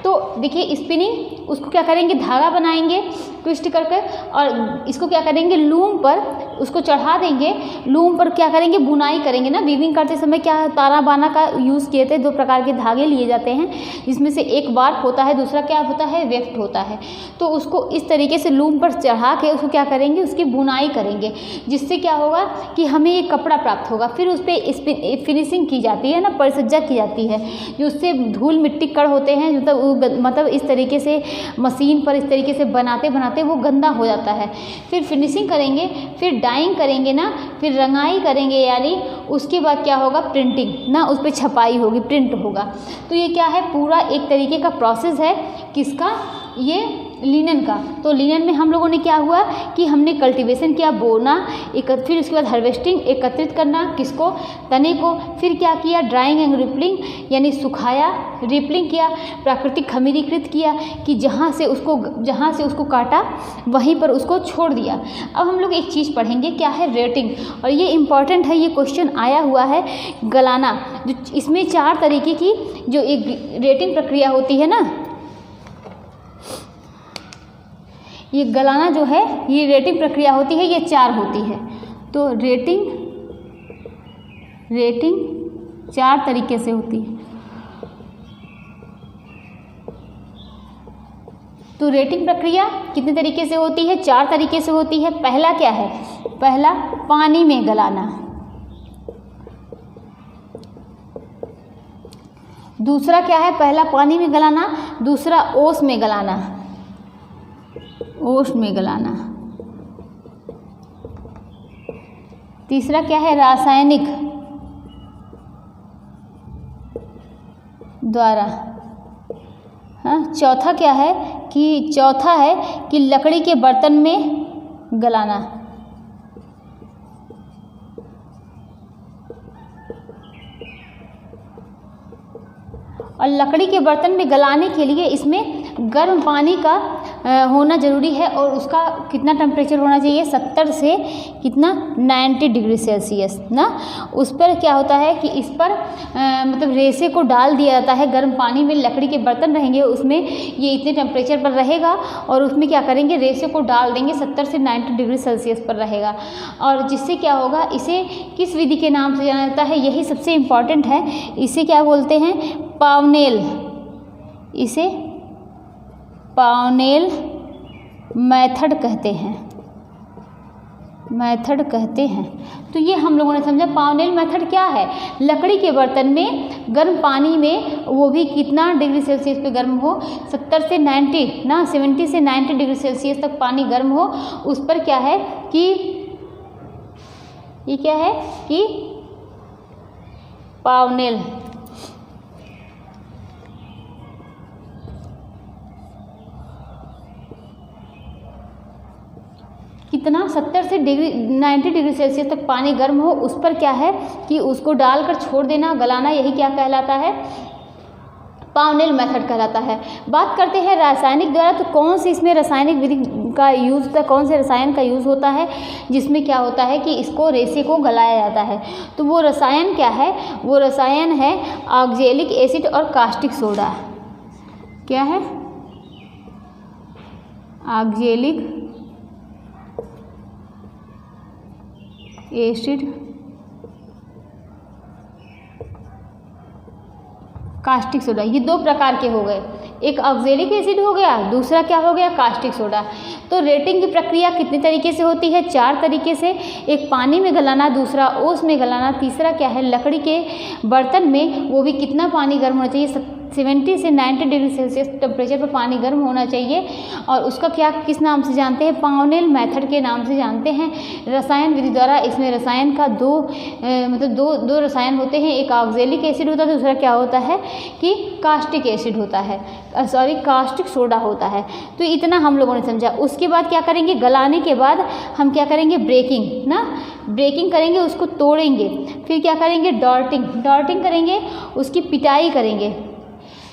तो देखिए स्पिनिंग, उसको क्या करेंगे, धागा बनाएंगे ट्विस्ट करके, और इसको क्या करेंगे, लूम पर उसको चढ़ा देंगे। लूम पर क्या करेंगे, बुनाई करेंगे ना। वीविंग करते समय क्या तारा बाना का यूज़ किए थे, 2 प्रकार के धागे लिए जाते हैं, जिसमें से एक वार्प होता है, दूसरा क्या होता है, वेफ्ट होता है। तो उसको इस तरीके से लूम पर चढ़ा के उसको क्या करेंगे, उसकी बुनाई करेंगे, जिससे क्या होगा कि हमें ये कपड़ा प्राप्त होगा। फिर उस पर फिनिशिंग की जाती है ना, परिसज्जा की जाती है, जो उससे धूल मिट्टी कण होते हैं, मतलब इस तरीके से मशीन पर इस तरीके से बनाते बनाते वो गंदा हो जाता है। फिर फिनिशिंग करेंगे, फिर डाइंग करेंगे ना, फिर रंगाई करेंगे, यानी उसके बाद क्या होगा, प्रिंटिंग ना, उस पर छपाई होगी, प्रिंट होगा। तो ये क्या है, पूरा एक तरीके का प्रोसेस है, किसका, ये लिनन का। तो लिनन में हम लोगों ने क्या हुआ कि हमने कल्टीवेशन किया, बोना, फिर उसके बाद हार्वेस्टिंग, एकत्रित करना, किसको, तने को। फिर क्या किया, ड्राइंग एंड रिपलिंग, यानी सुखाया, रिपलिंग किया, प्राकृतिक खमीरीकृत किया, कि जहाँ से उसको काटा वहीं पर उसको छोड़ दिया। अब हम लोग एक चीज़ पढ़ेंगे, क्या है, रेटिंग, और ये इम्पॉर्टेंट है, ये क्वेश्चन आया हुआ है, गलाना। जो इसमें 4 तरीके की जो एक रेटिंग प्रक्रिया होती है ना, ये गलाना जो है, ये रेटिंग प्रक्रिया होती है, ये 4 होती है। तो रेटिंग 4 तरीके से होती है। तो रेटिंग प्रक्रिया कितने तरीके से होती है, 4 तरीके से होती है। पहला क्या है, पहला पानी में गलाना, दूसरा क्या है, पहला पानी में गलाना, दूसरा ओस में गलाना, ओस में गलाना, तीसरा क्या है, रासायनिक द्वारा। हाँ, चौथा क्या है कि लकड़ी के बर्तन में गलाना। और लकड़ी के बर्तन में गलाने के लिए इसमें गर्म पानी का होना ज़रूरी है, और उसका कितना टेम्परेचर होना चाहिए, 70 से कितना 90 डिग्री सेल्सियस ना। उस पर क्या होता है कि इस पर मतलब रेसे को डाल दिया जाता है गर्म पानी में। लकड़ी के बर्तन रहेंगे उसमें ये इतने टेम्परेचर पर रहेगा, और उसमें क्या करेंगे, रेसे को डाल देंगे, 70 से 90 डिग्री सेल्सियस पर रहेगा। और जिससे क्या होगा, इसे किस विधि के नाम से जाना जाता है, यही सबसे इम्पॉर्टेंट है। इसे क्या बोलते हैं, पावनेल, इसे पावनेल मेथड कहते हैं। मेथड कहते हैं। तो ये हम लोगों ने समझा। पावनेल मेथड क्या है? लकड़ी के बर्तन में गर्म पानी में, वो भी कितना डिग्री सेल्सियस पे गर्म हो, 70 से 90 ना 70 से 90 डिग्री सेल्सियस तक पानी गर्म हो, उस पर क्या है कि ये क्या है कि पावनेल कितना 70 से 90 डिग्री सेल्सियस तक पानी गर्म हो, उस पर क्या है कि उसको डालकर छोड़ देना, गलाना, यही क्या कहलाता है? पावनेल मेथड कहलाता है। बात करते हैं रासायनिक द्वारा, तो कौन सी इसमें रासायनिक विधि का यूज़ होता है, कौन से रसायन का यूज़ होता है जिसमें क्या होता है कि इसको रेसे को गलाया जाता है? तो वो रसायन क्या है? वो रसायन है ऑक्जेलिक एसिड और कास्टिक सोडा। क्या है? ऑक्जेलिक एसिड, कास्टिक सोडा, ये दो प्रकार के हो गए। एक ऑक्जेलिक एसिड हो गया, दूसरा क्या हो गया? Caustic soda. तो रेटिंग की प्रक्रिया कितने तरीके से होती है? 4 तरीके से। एक पानी में गलाना, दूसरा ओस में गलाना, तीसरा क्या है लकड़ी के बर्तन में, वो भी कितना पानी गर्म होना चाहिए? 70 से 90 डिग्री सेल्सियस टेम्परेचर पर पानी गर्म होना चाहिए। और उसका क्या किस नाम से जानते हैं? पावनेल मेथड के नाम से जानते हैं। रसायन विधि द्वारा इसमें रसायन का दो रसायन होते हैं, एक ऑक्जेलिक एसिड होता है, दूसरा क्या होता है कि कास्टिक एसिड होता है, कास्टिक सोडा होता है। तो इतना हम लोगों ने समझा। उसके बाद क्या करेंगे? गलाने के बाद हम क्या करेंगे? ब्रेकिंग ना, ब्रेकिंग करेंगे, उसको तोड़ेंगे। फिर क्या करेंगे? डॉर्टिंग करेंगे, उसकी पिटाई करेंगे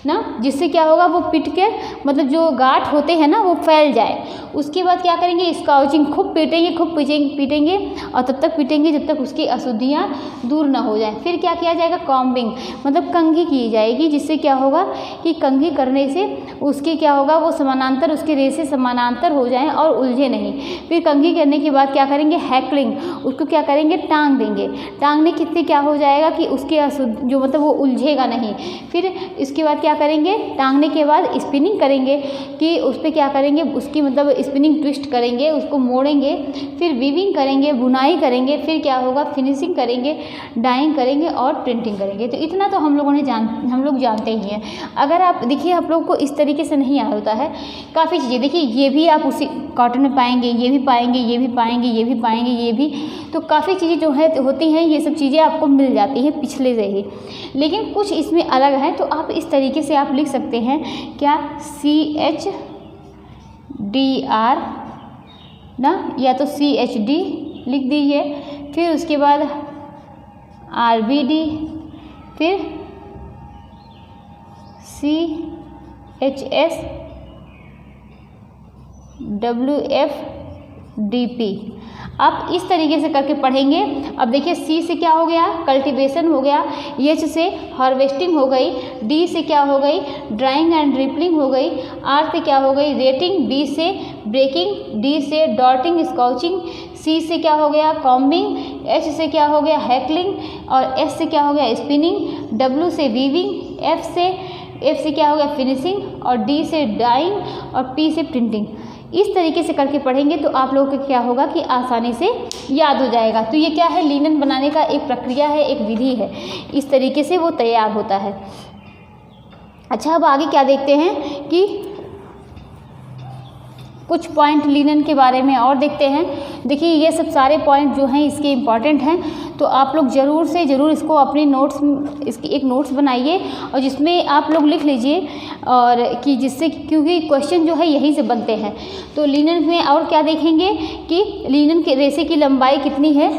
ना, जिससे क्या होगा वो पिट के मतलब जो गांठ होते हैं ना वो फैल जाए। उसके बाद क्या करेंगे? स्काउचिंग, खूब पीटेंगे और तब तक पीटेंगे जब तक उसकी अशुद्धियाँ दूर ना हो जाए। फिर क्या किया जाएगा? कॉम्बिंग, मतलब कंघी की जाएगी, जिससे क्या होगा कि कंघी करने से उसके क्या होगा, वो समानांतर, उसके रेसे समानांतर हो जाएं और उलझे नहीं। फिर कंघी करने के बाद क्या करेंगे? हैकलिंग, उसको क्या करेंगे? टांग देंगे। टांगने कितने क्या हो जाएगा कि उसके अशुद्ध जो मतलब वो उलझेगा नहीं। फिर इसके बाद क्या करेंगे? टांगने के बाद स्पिनिंग करेंगे कि उस पर क्या करेंगे? उसकी मतलब स्पिनिंग ट्विस्ट करेंगे, उसको मोड़ेंगे। फिर वीविंग करेंगे, बुनाई करेंगे। फिर क्या होगा? फिनिशिंग करेंगे, डाइंग करेंगे और प्रिंटिंग करेंगे। तो इतना तो हम लोग जानते ही हैं। अगर आप देखिए, आप लोग को इस तरीके से नहीं आता होता है काफ़ी चीज़ें। देखिए ये भी आप उसी कॉटन में पाएंगे, ये भी पाएंगे, ये भी पाएंगे, ये भी पाएंगे, ये भी, तो काफ़ी चीज़ें जो है होती हैं, ये सब चीज़ें आपको मिल जाती हैं पिछले से ही। लेकिन कुछ इसमें अलग है, तो आप इस तरीके से आप लिख सकते हैं क्या? CHDR ना, या तो CHD लिख दीजिए। फिर उसके बाद RBD, फिर CHS WFDP। आप इस तरीके से करके पढ़ेंगे। अब देखिए C से क्या हो गया? कल्टीवेशन हो गया। H से हार्वेस्टिंग हो गई। D से क्या हो गई? ड्राइंग एंड रिपलिंग हो गई। R से क्या हो गई? रेटिंग। B से ब्रेकिंग। D से डॉटिंग स्काउचिंग। C से क्या हो गया? कॉम्बिंग। H से क्या हो गया? हैकलिंग। और S से क्या हो गया? स्पिनिंग। W से वीविंग। F से क्या हो गया? फिनिशिंग। और D से डाइंग और P से प्रिंटिंग। इस तरीके से करके पढ़ेंगे तो आप लोगों को क्या होगा कि आसानी से याद हो जाएगा। तो ये क्या है? लिनन बनाने का एक प्रक्रिया है, एक विधि है। इस तरीके से वो तैयार होता है। अच्छा, अब आगे क्या देखते हैं कि कुछ पॉइंट लिनन के बारे में और देखते हैं। देखिए ये सब सारे पॉइंट जो हैं इसके इम्पॉर्टेंट हैं, तो आप लोग ज़रूर से ज़रूर इसको अपने नोट्स, इसकी एक नोट्स बनाइए और जिसमें आप लोग लिख लीजिए, और कि जिससे, क्योंकि क्वेश्चन जो है यहीं से बनते हैं। तो लिनन में और क्या देखेंगे कि लिनन के रेसे की लंबाई कितनी है?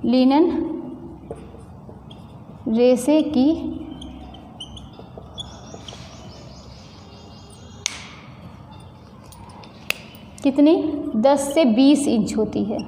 लिनन रेसे की कितनी? 10 से 20 इंच होती है।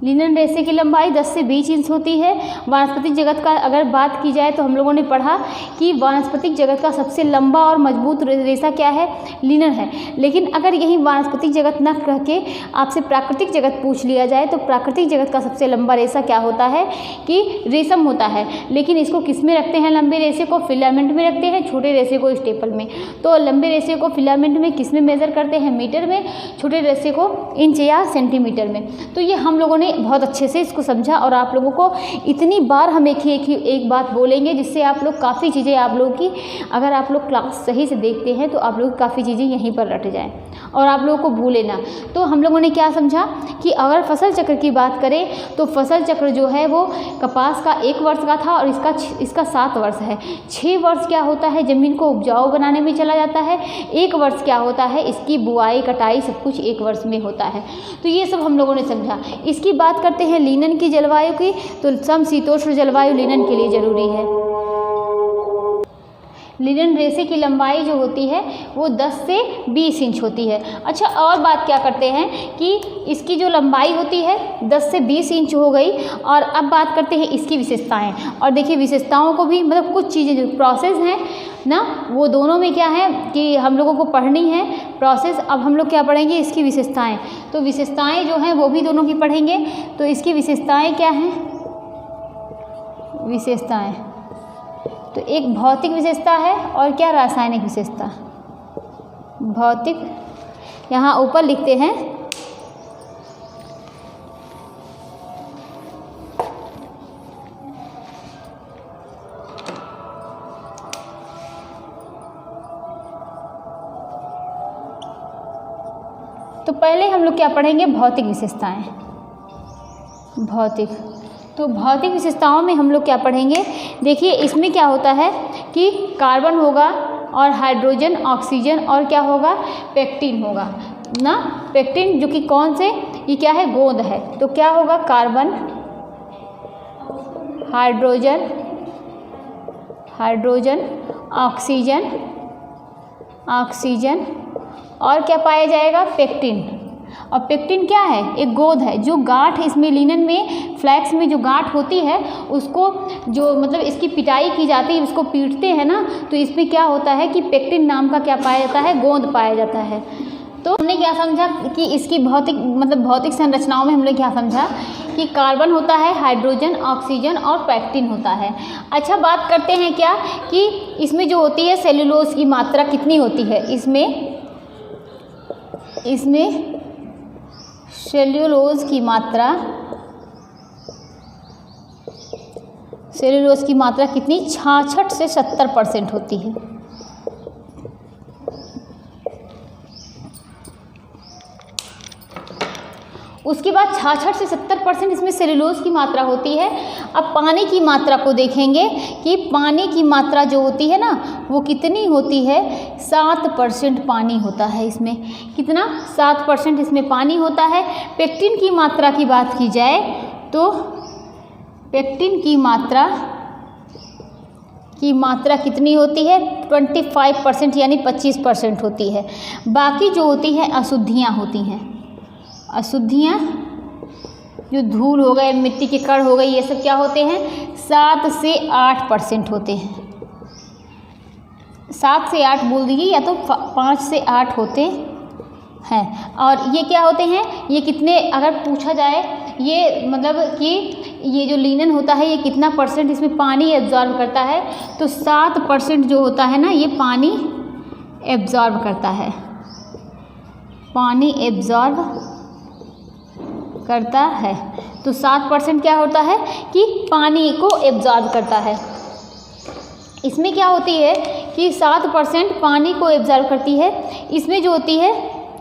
लिनन रेशे की लंबाई 10 से 20 इंच होती है। वानस्पतिक जगत का अगर बात की जाए तो हम लोगों ने पढ़ा कि वानस्पतिक जगत का सबसे लंबा और मजबूत रेशा क्या है, लिनन है। लेकिन अगर यही वानस्पतिक जगत न कह के आपसे प्राकृतिक जगत पूछ लिया जाए तो प्राकृतिक जगत का सबसे लंबा रेशा क्या होता है कि रेशम होता है। लेकिन इसको किस में रखते हैं, लंबे रेशे को फिलामेंट में रखते हैं, छोटे रेशे को स्टेपल में। तो लंबे रेशे को फिलामेंट में किस में मेज़र करते हैं, मीटर में, छोटे रेशे को इंच या सेंटीमीटर में। तो ये हम लोगों ने बहुत अच्छे से इसको समझा और आप लोगों को इतनी बार हम एक बात बोलेंगे जिससे आप लोग काफ़ी चीज़ें आप लोगों की, अगर आप लोग क्लास सही से देखते हैं तो आप लोग काफ़ी चीज़ें यहीं पर रट जाएं और आप लोगों को भूले ना। तो हम लोगों ने क्या समझा कि अगर फसल चक्र की बात करें तो फसल चक्र जो है वो कपास का 1 वर्ष का था और इसका 7 वर्ष है। 6 वर्ष क्या होता है, ज़मीन को उपजाऊ बनाने में चला जाता है। 1 वर्ष क्या होता है, इसकी बुआई कटाई सब कुछ 1 वर्ष में होता है। तो ये सब हम लोगों ने समझा। इसकी बात करते हैं लिनन की जलवायु की, तो समशीतोष्ण जलवायु लिनन के लिए ज़रूरी है। लिनन रेशे की लंबाई जो होती है वो 10 से 20 इंच होती है। अच्छा, और बात क्या करते हैं कि इसकी जो लंबाई होती है 10 से 20 इंच हो गई। और अब बात करते हैं इसकी विशेषताएं। और देखिए विशेषताओं को भी मतलब कुछ चीज़ें जो प्रोसेस हैं ना, वो दोनों में क्या है कि हम लोगों को पढ़नी है प्रोसेस। अब हम लोग क्या पढ़ेंगे, इसकी विशेषताएं। तो विशेषताएं जो हैं वो भी दोनों की पढ़ेंगे। तो इसकी विशेषताएं क्या हैं, विशेषताएं तो एक भौतिक विशेषता है और क्या, रासायनिक विशेषता। भौतिक यहाँ ऊपर लिखते हैं, तो पहले हम लोग क्या पढ़ेंगे, भौतिक विशेषताएं। भौतिक, तो भौतिक विशेषताओं में हम लोग क्या पढ़ेंगे, देखिए इसमें क्या होता है कि कार्बन होगा और हाइड्रोजन, ऑक्सीजन और क्या होगा, पेक्टिन होगा ना। पेक्टिन जो कि कौन से, ये क्या है, गोंद है। तो क्या होगा, कार्बन, हाइड्रोजन, ऑक्सीजन और क्या पाया जाएगा, पेक्टिन। और पेक्टिन क्या है, एक गोंद है। जो गांठ इसमें लिनन में, फ्लैक्स में जो गांठ होती है उसको जो मतलब इसकी पिटाई की जाती है, उसको पीटते हैं ना, तो इसमें क्या होता है कि पेक्टिन नाम का क्या पाया जाता है, गोंद पाया जाता है। तो हमने क्या समझा कि इसकी भौतिक संरचनाओं में हमने क्या समझा कि कार्बन होता है, हाइड्रोजन, ऑक्सीजन और पेक्टिन होता है। अच्छा, बात करते हैं क्या कि इसमें जो होती है सेल्यूलोज की मात्रा कितनी होती है, इसमें सेल्यूलोज की मात्रा कितनी, 66 से 70% होती है। उसके बाद 66 से 70% इसमें सेल्यूलोज की मात्रा होती है। अब पानी की मात्रा को देखेंगे कि पानी की मात्रा जो होती है ना वो कितनी होती है, 7% पानी होता है इसमें। कितना, 7% इसमें पानी होता है। पेक्टिन की मात्रा की बात की जाए तो पेक्टिन की मात्रा कितनी होती है, 25% यानी 25% होती है। बाकी जो होती है अशुद्धियाँ होती हैं। अशुद्धियाँ जो धूल हो गए, मिट्टी के कण हो गए, ये सब क्या होते हैं, 7 से 8% होते हैं। 7 से 8 बोल दीजिए, या तो 5 से 8 होते हैं। और ये क्या होते हैं, ये कितने, अगर पूछा जाए ये मतलब कि ये जो लिनन होता है ये कितना % इसमें पानी एब्जॉर्ब करता है, तो 7% जो होता है ना ये पानी एब्जॉर्ब करता है, पानी एब्जॉर्ब करता है। तो 7% क्या होता है कि पानी को एब्जॉर्ब करता है। इसमें क्या होती है कि 7% पानी को एब्जॉर्ब करती है। इसमें जो होती है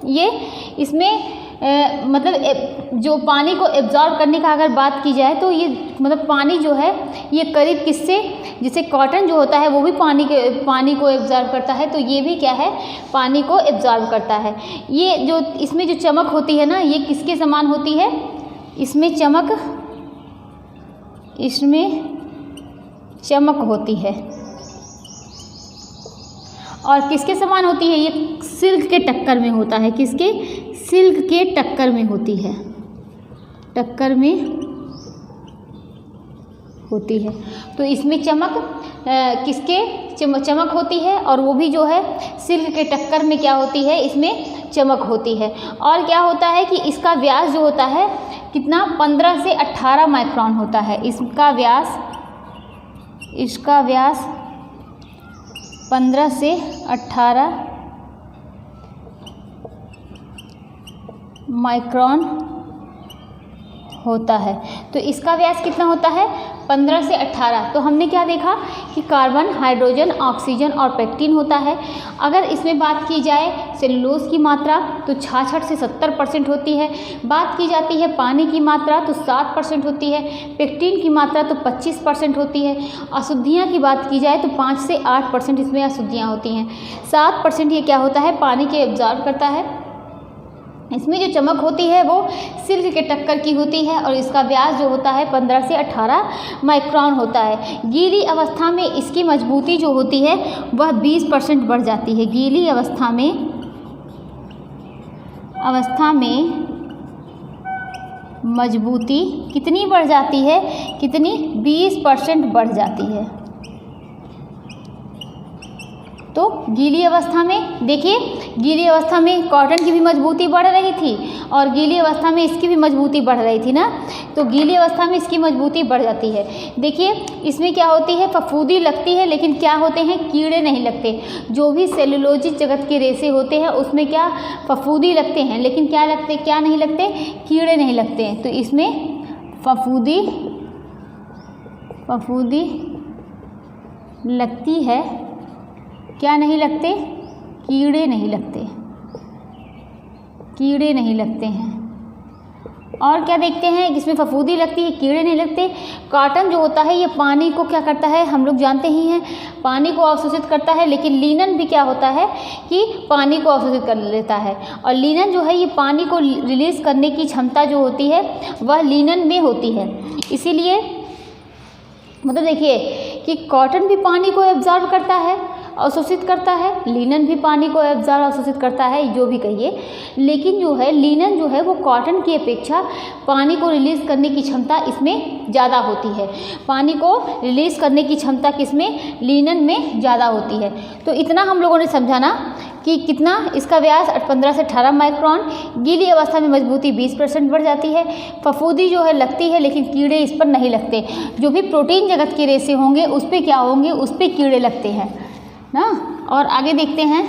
ये, इसमें मतलब जो पानी को एब्जॉर्ब करने का अगर बात की जाए तो ये मतलब पानी जो है ये करीब किससे, जैसे कॉटन जो होता है वो भी पानी को एब्जॉर्ब करता है, तो ये भी क्या है, पानी को एब्जॉर्ब करता है। ये जो इसमें जो चमक होती है ना ये किसके समान होती है, इसमें चमक होती है। और किसके समान होती है, ये सिल्क के टक्कर में होता है। किसके, सिल्क के टक्कर में होती है। टक्कर में होती है। तो इसमें चमक किसके चमक होती है, और वो भी जो है सिल्क के टक्कर में क्या होती है, इसमें चमक होती है। और क्या होता है कि इसका व्यास जो होता है कितना 15 से 18 माइक्रोन होता है। इसका व्यास 15 से 18 माइक्रोन होता है। तो इसका व्यास कितना होता है 15 से 18। तो हमने क्या देखा कि कार्बन, हाइड्रोजन, ऑक्सीजन और पेक्टिन होता है। अगर इसमें बात की जाए सेलुलोज की मात्रा तो 66 से 70% होती है। बात की जाती है पानी की मात्रा तो 7% होती है। पेक्टिन की मात्रा तो 25% होती है। अशुद्धियाँ की बात की जाए तो 5 से 8% इसमें अशुद्धियाँ होती हैं। 7% ये क्या होता है, पानी के एब्जॉर्ब करता है। इसमें जो चमक होती है वो सिल्क के टक्कर की होती है, और इसका व्यास जो होता है 15 से 18 माइक्रोन होता है। गीली अवस्था में इसकी मजबूती जो होती है वह 20% बढ़ जाती है। गीली अवस्था में मजबूती कितनी बढ़ जाती है, कितनी 20% बढ़ जाती है। तो गीली अवस्था में देखिए, गीली अवस्था में कॉटन की भी मजबूती बढ़ रही थी और गीली अवस्था में इसकी भी मजबूती बढ़ रही थी ना। तो गीली अवस्था में इसकी मजबूती बढ़ जाती है। देखिए इसमें क्या होती है, फफूंदी लगती है, लेकिन क्या होते हैं, कीड़े नहीं लगते। जो भी सेलुलोजिक जगत के रेशे होते हैं उसमें क्या फफूंदी लगते हैं, लेकिन क्या नहीं लगते, कीड़े नहीं लगते हैं। तो इसमें फफूंदी लगती है, क्या नहीं लगते, कीड़े नहीं लगते हैं। और क्या देखते हैं, इसमें फफूंदी लगती है, कीड़े नहीं लगते। कॉटन जो होता है ये पानी को क्या करता है, हम लोग जानते ही हैं, पानी को अवशोषित करता है। लेकिन लिनन भी क्या होता है कि पानी को अवशोषित कर लेता है, और लिनन जो है ये पानी को रिलीज करने की क्षमता जो होती है वह लिनन में होती है। इसीलिए मतलब देखिए कि कॉटन भी पानी को एब्जॉर्ब करता है, अवशोषित करता है, लिनन भी पानी को एब्जॉर्ब अवशोषित करता है, जो भी कहिए। लेकिन जो है लिनन जो है वो कॉटन की अपेक्षा पानी को रिलीज़ करने की क्षमता इसमें ज़्यादा होती है। पानी को रिलीज़ करने की क्षमता किसमें, लिनन में ज़्यादा होती है। तो इतना हम लोगों ने समझा ना कि कितना इसका व्यास 15 से 18 माइक्रोन। गीली अवस्था में मजबूती 20% बढ़ जाती है। फफूंदी जो है लगती है, लेकिन कीड़े इस पर नहीं लगते। जो भी प्रोटीन जगत के रेशे होंगे उस पर क्या होंगे, उस पर कीड़े लगते हैं ना। और आगे देखते हैं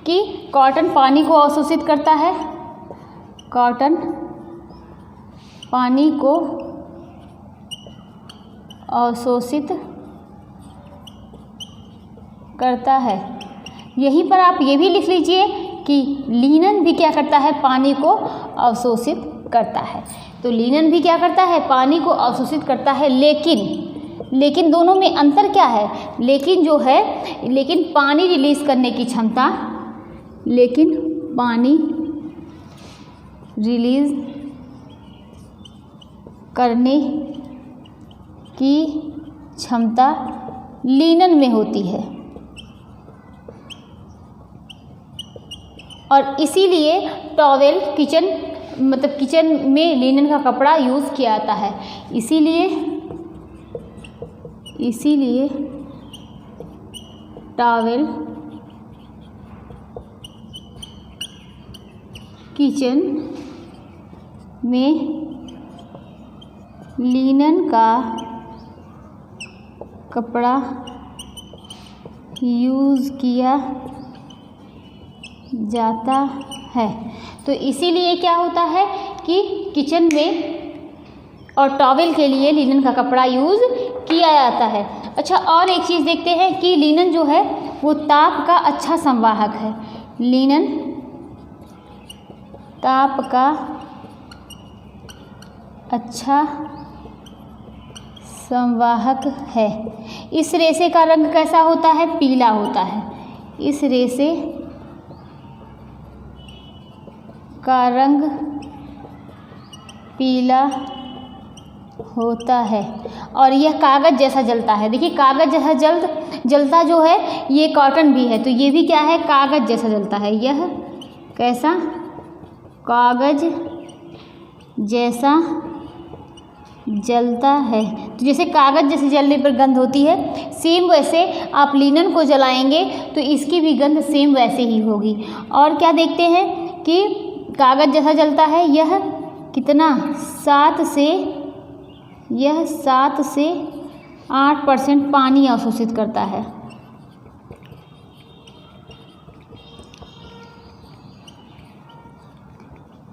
कि कॉटन पानी को अवशोषित करता है, कॉटन पानी को अवशोषित करता है। यहीं पर आप ये भी लिख लीजिए कि लिनन भी क्या करता है, पानी को अवशोषित करता है। तो लिनन भी क्या करता है, पानी को अवशोषित करता है। लेकिन दोनों में अंतर क्या है, लेकिन पानी रिलीज करने की क्षमता, लेकिन पानी रिलीज करने की क्षमता लिनन में होती है, और इसीलिए टॉवेल किचन में लिनन का कपड़ा यूज़ किया जाता है। इसीलिए टॉवेल किचन में लिनन का कपड़ा यूज़ किया जाता है। तो इसीलिए क्या होता है कि किचन में और टॉवेल के लिए लिनन का कपड़ा यूज़ किया जाता है। अच्छा, और एक चीज़ देखते हैं कि लिनन जो है वो ताप का अच्छा संवाहक है। लिनन ताप का अच्छा संवाहक है। इस रेशे का रंग कैसा होता है, पीला होता है। इस रेशे का रंग पीला होता है और यह कागज़ जैसा जलता है। देखिए कागज़ जैसा जलता जो है ये कॉटन भी है, तो ये भी क्या है, कागज़ जैसा जलता है। यह कैसा? कागज जैसा जलता है। तो जैसे कागज़ जैसे जलने पर गंध होती है, सेम वैसे आप लिनन को जलाएंगे तो इसकी भी गंध सेम वैसे ही होगी। और क्या देखते हैं कि कागज़ जैसा जलता है, यह कितना 7 से 8% पानी अवशोषित करता है।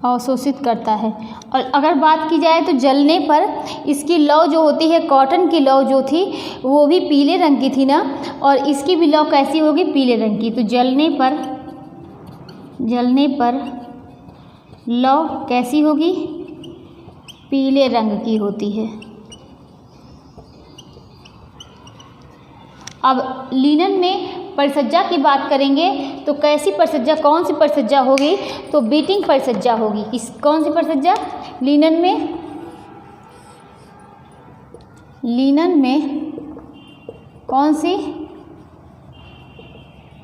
अवशोषित करता है। और अगर बात की जाए तो जलने पर इसकी लौ जो होती है, कॉटन की लौ जो थी वो भी पीले रंग की थी ना, और इसकी भी लौ कैसी होगी? पीले रंग की। तो जलने पर लौ कैसी होगी? पीले रंग की होती है। अब लिनन में परिसज्जा की बात करेंगे तो कैसी परिसज्जा, कौन सी परिसज्जा होगी? तो बीटिंग परिसज्जा होगी। कौन सी परिसज्जा? लिनन में कौन सी?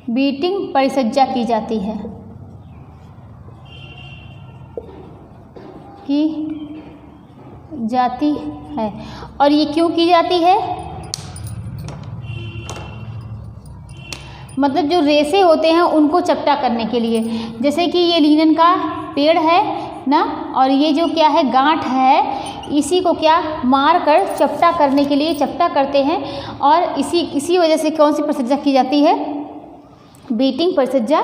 बीटिंग परिसज्जा की जाती है। और ये क्यों की जाती है? मतलब जो रेशे होते हैं उनको चपटा करने के लिए। जैसे कि ये लिनन का पेड़ है ना, और ये जो क्या है, गांठ है, इसी को क्या मार कर चपटा करने के लिए चपटा करते हैं। और इसी वजह से कौन सी परिसज्जा की जाती है? बीटिंग परिसज्जा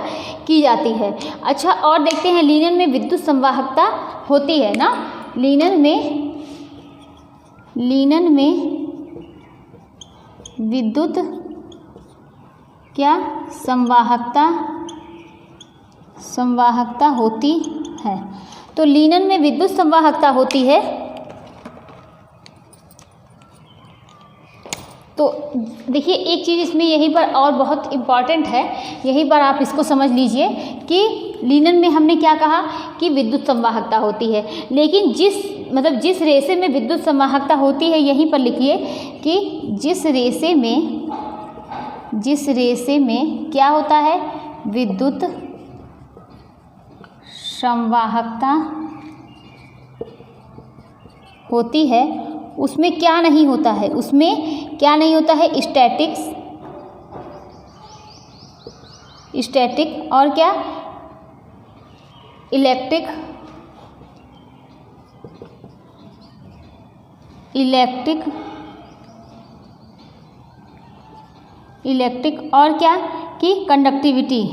की जाती है। अच्छा, और देखते हैं लिनन में विद्युत संवाहकता होती है ना। लिनन में विद्युत क्या संवाहकता होती है। तो लिनन में विद्युत संवाहकता होती है। तो देखिए एक चीज़ इसमें यहीं पर और बहुत इम्पॉर्टेंट है, यहीं पर आप इसको समझ लीजिए कि लिनन में हमने क्या कहा कि विद्युत संवाहकता होती है, लेकिन जिस रेशे में विद्युत संवाहकता होती है, यहीं पर लिखिए कि जिस रेशे में क्या होता है? विद्युत संवाहकता होती है, उसमें क्या नहीं होता है? स्टैटिक और क्या? इलेक्ट्रिक और क्या कि कंडक्टिविटी।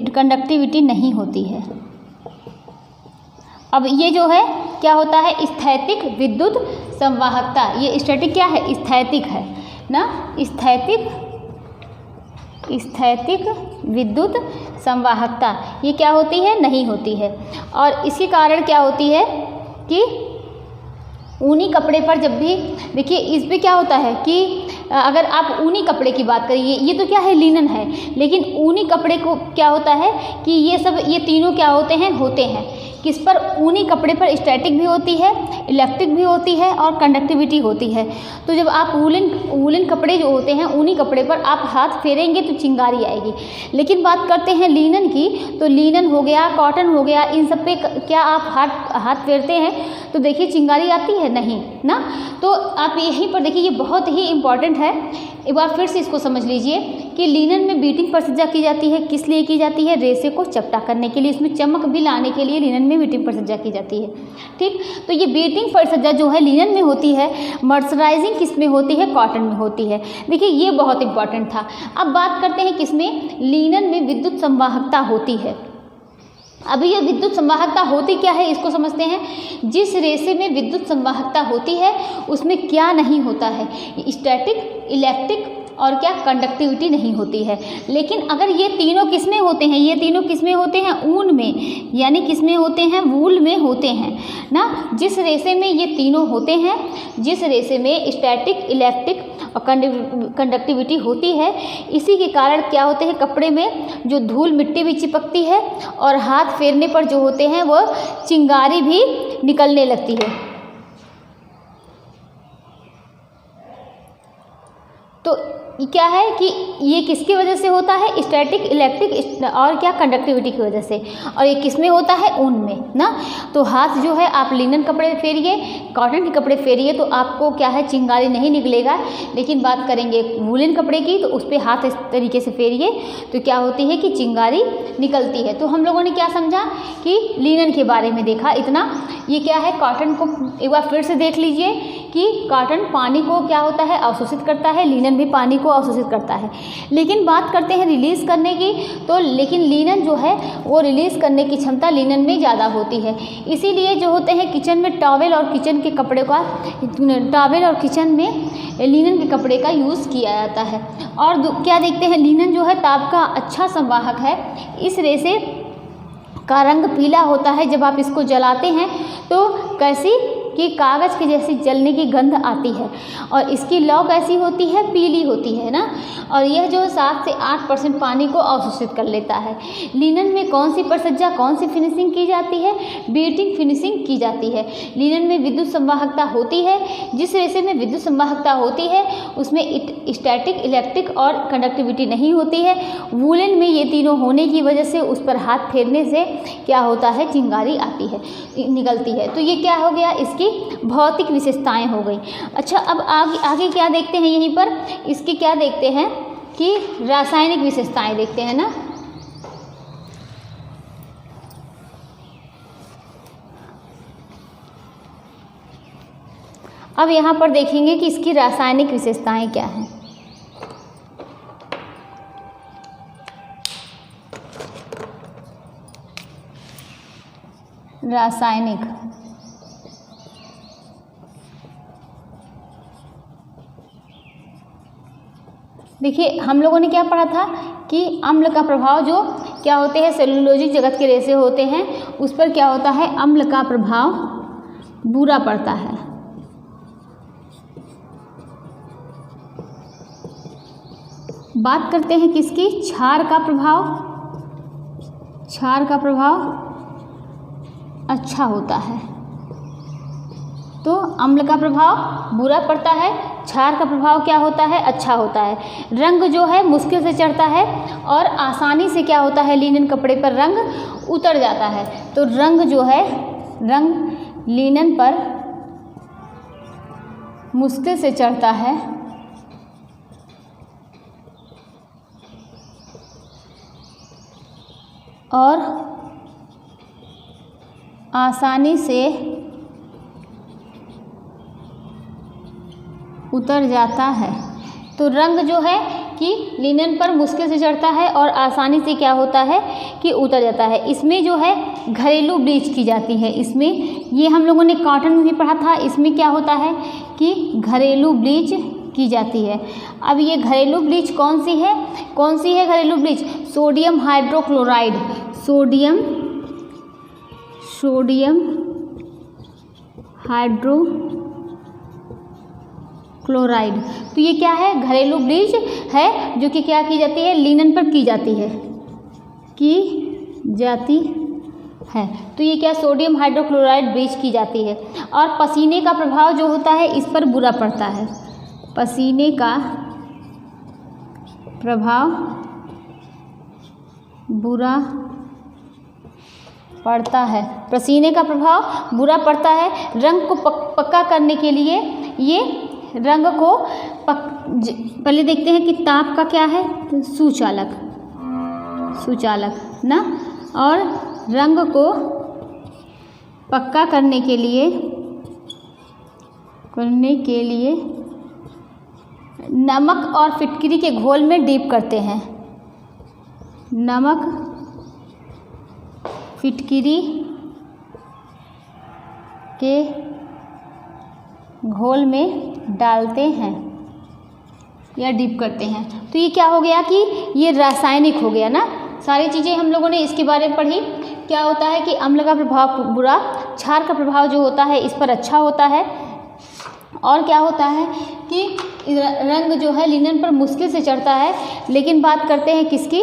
कंडक्टिविटी नहीं होती है। अब ये जो है क्या होता है? स्थैतिक विद्युत संवाहकता। ये स्टैटिक क्या है? स्थैतिक है ना। स्थैतिक विद्युत संवाहकता ये क्या होती है? नहीं होती है। और इसके कारण क्या होती है कि ऊनी कपड़े पर जब भी देखिए, इस पे क्या होता है कि अगर आप ऊनी कपड़े की बात करिए, ये तो क्या है? लिनन है, लेकिन ऊनी कपड़े को क्या होता है कि ये तीनों क्या होते हैं किस पर? ऊनी कपड़े पर स्टैटिक भी होती है, इलेक्ट्रिक भी होती है और कंडक्टिविटी होती है। तो जब आप वूलन कपड़े जो होते हैं, ऊनी कपड़े पर आप हाथ फेरेंगे तो चिंगारी आएगी। लेकिन बात करते हैं लिनन की, तो लिनन हो गया, कॉटन हो गया, इन सब पे क्या आप हाथ फेरते हैं तो देखिए चिंगारी आती है? नहीं ना। तो आप यहीं पर देखिए, ये बहुत ही इम्पॉर्टेंट है। एक बार फिर से इसको समझ लीजिए कि लिनन में बीटिंग परिसज्जा की जाती है। किस लिए की जाती है? रेशे को चपटा करने के लिए, इसमें चमक भी लाने के लिए लिनन में बीटिंग परिसज्जा की जाती है। ठीक, तो ये बीटिंग परिसज्जा जो है लिनन में होती है, मर्सराइजिंग किस में होती है? कॉटन में होती है। देखिए ये बहुत इंपॉर्टेंट था। अब बात करते हैं किसमें? लिनन में विद्युत संवाहकता होती है। अभी ये विद्युत संवाहकता होती क्या है इसको समझते हैं। जिस रेशे में विद्युत संवाहकता होती है उसमें क्या नहीं होता है? स्टैटिक, इलेक्ट्रिक और क्या? कंडक्टिविटी नहीं होती है। लेकिन अगर ये तीनों किस में होते हैं? ये तीनों किस में होते हैं? ऊन में, यानी किस में होते हैं? वूल में होते हैं ना। जिस रेशे में ये तीनों होते हैं, जिस रेशे में स्टैटिक, इलेक्ट्रिक और कंडक्टिविटी होती है, इसी के कारण क्या होते हैं? कपड़े में जो धूल मिट्टी भी चिपकती है और हाथ फेरने पर जो होते हैं वो चिंगारी भी निकलने लगती है। तो क्या है कि ये किसकी वजह से होता है, स्टैटिक, इलेक्ट्रिक और क्या कंडक्टिविटी की वजह से। और ये किस में होता है, ऊन में ना। तो हाथ जो है आप लिनन कपड़े फेरिए, कॉटन के कपड़े फेरिए तो आपको क्या है चिंगारी नहीं निकलेगा। लेकिन बात करेंगे वूलन कपड़े की तो उस पर हाथ इस तरीके से फेरिए तो क्या होती है कि चिंगारी निकलती है। तो हम लोगों ने क्या समझा कि लिनन के बारे में देखा इतना। ये क्या है, कॉटन को एक बार फिर से देख लीजिए कि कॉटन पानी को क्या होता है, अवशोषित करता है, लिनन भी पानी को अवशोषित करता है। लेकिन बात करते हैं रिलीज़ करने की, तो लेकिन लिनन जो है वो रिलीज़ करने की क्षमता लिनन में ज़्यादा होती है। इसीलिए जो होते हैं किचन में टॉवेल और किचन के कपड़े का, टॉवेल और किचन में लिनन के कपड़े का यूज़ किया जाता है। और क्या देखते हैं, लिनन जो है ताप का अच्छा संवाहक है। इस रेशे का रंग पीला होता है। जब आप इसको जलाते हैं तो कैसी कि कागज़ के जैसी जलने की गंध आती है। और इसकी लौ कैसी होती है, पीली होती है ना। और यह जो 7 से 8% पानी को अवशोषित कर लेता है। लिनन में कौन सी प्रसज्जा, कौन सी फिनिशिंग की जाती है, बीटिंग फिनिशिंग की जाती है। लिनन में विद्युत संवाहकता होती है। जिस रेशे में विद्युत संवाहकता होती है उसमें स्टैटिक, इलेक्ट्रिक और कंडक्टिविटी नहीं होती है। वूलन में ये तीनों होने की वजह से उस पर हाथ फेरने से क्या होता है, चिंगारी आती है, निकलती है। तो ये क्या हो गया, इसकी भौतिक विशेषताएं हो गई। अच्छा, अब आगे क्या देखते हैं, यहीं पर इसकी क्या देखते हैं कि रासायनिक विशेषताएं देखते हैं ना। अब यहाँ पर देखेंगे कि इसकी रासायनिक विशेषताएं क्या हैं। रासायनिक, देखिए हम लोगों ने क्या पढ़ा था कि अम्ल का प्रभाव जो क्या होते हैं, सेलुलोजिक जगत के रेशे होते हैं उस पर क्या होता है, अम्ल का प्रभाव बुरा पड़ता है। बात करते हैं किसकी, क्षार का प्रभाव। क्षार का प्रभाव अच्छा होता है। तो अम्ल का प्रभाव बुरा पड़ता है, क्षार का प्रभाव क्या होता है, अच्छा होता है। रंग जो है मुश्किल से चढ़ता है और आसानी से क्या होता है, लिनन कपड़े पर रंग उतर जाता है। तो रंग जो है, रंग लिनन पर मुश्किल से चढ़ता है और आसानी से उतर जाता है। तो रंग जो है कि लिनन पर मुश्किल से चढ़ता है और आसानी से क्या होता है कि उतर जाता है। इसमें जो है घरेलू ब्लीच की जाती है। इसमें ये हम लोगों ने कॉटन में भी पढ़ा था, इसमें क्या होता है कि घरेलू ब्लीच की जाती है। अब ये घरेलू ब्लीच कौन सी है, कौन सी है घरेलू bleach, sodium hydrochloride, sodium hydrochloride. तो ये क्या है, घरेलू ब्लीच है जो कि क्या की जाती है, लिनन पर की जाती है, तो ये क्या, सोडियम हाइड्रोक्लोराइड ब्लीच की जाती है। और पसीने का प्रभाव जो होता है इस पर बुरा पड़ता है। पसीने का प्रभाव बुरा पड़ता है, पसीने का प्रभाव बुरा पड़ता है। रंग को पक्का करने के लिए ये रंग को पहले देखते हैं कि ताप का क्या है, तो सुचालक ना। और रंग को पक्का करने के लिए नमक और फिटकरी के घोल में डीप करते हैं। नमक फिटकरी के घोल में डालते हैं या डीप करते हैं। तो ये क्या हो गया कि ये रासायनिक हो गया ना। सारी चीज़ें हम लोगों ने इसके बारे में पढ़ी। क्या होता है कि अम्ल का प्रभाव बुरा, क्षार का प्रभाव जो होता है इस पर अच्छा होता है। और क्या होता है कि रंग जो है लिनन पर मुश्किल से चढ़ता है। लेकिन बात करते हैं किसकी,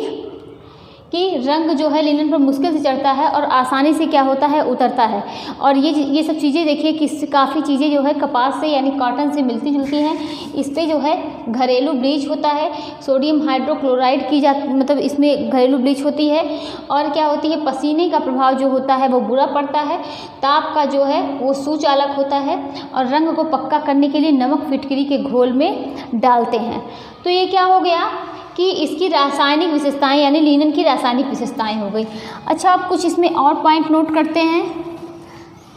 कि रंग जो है लिनन पर मुश्किल से चढ़ता है और आसानी से क्या होता है, उतरता है। और ये सब चीज़ें देखिए कि काफ़ी चीज़ें जो है कपास से यानी कॉटन से मिलती जुलती हैं। इस पर जो है घरेलू ब्लीच होता है, सोडियम हाइड्रोक्लोराइड की मतलब इसमें घरेलू ब्लीच होती है। और क्या होती है, पसीने का प्रभाव जो होता है वो बुरा पड़ता है, ताप का जो है वो सुचालक होता है, और रंग को पक्का करने के लिए नमक फिटकरी के घोल में डालते हैं। तो ये क्या हो गया कि इसकी रासायनिक विशेषताएं यानी लिनन की रासायनिक विशेषताएं हो गई। अच्छा, अब कुछ इसमें और पॉइंट नोट करते हैं।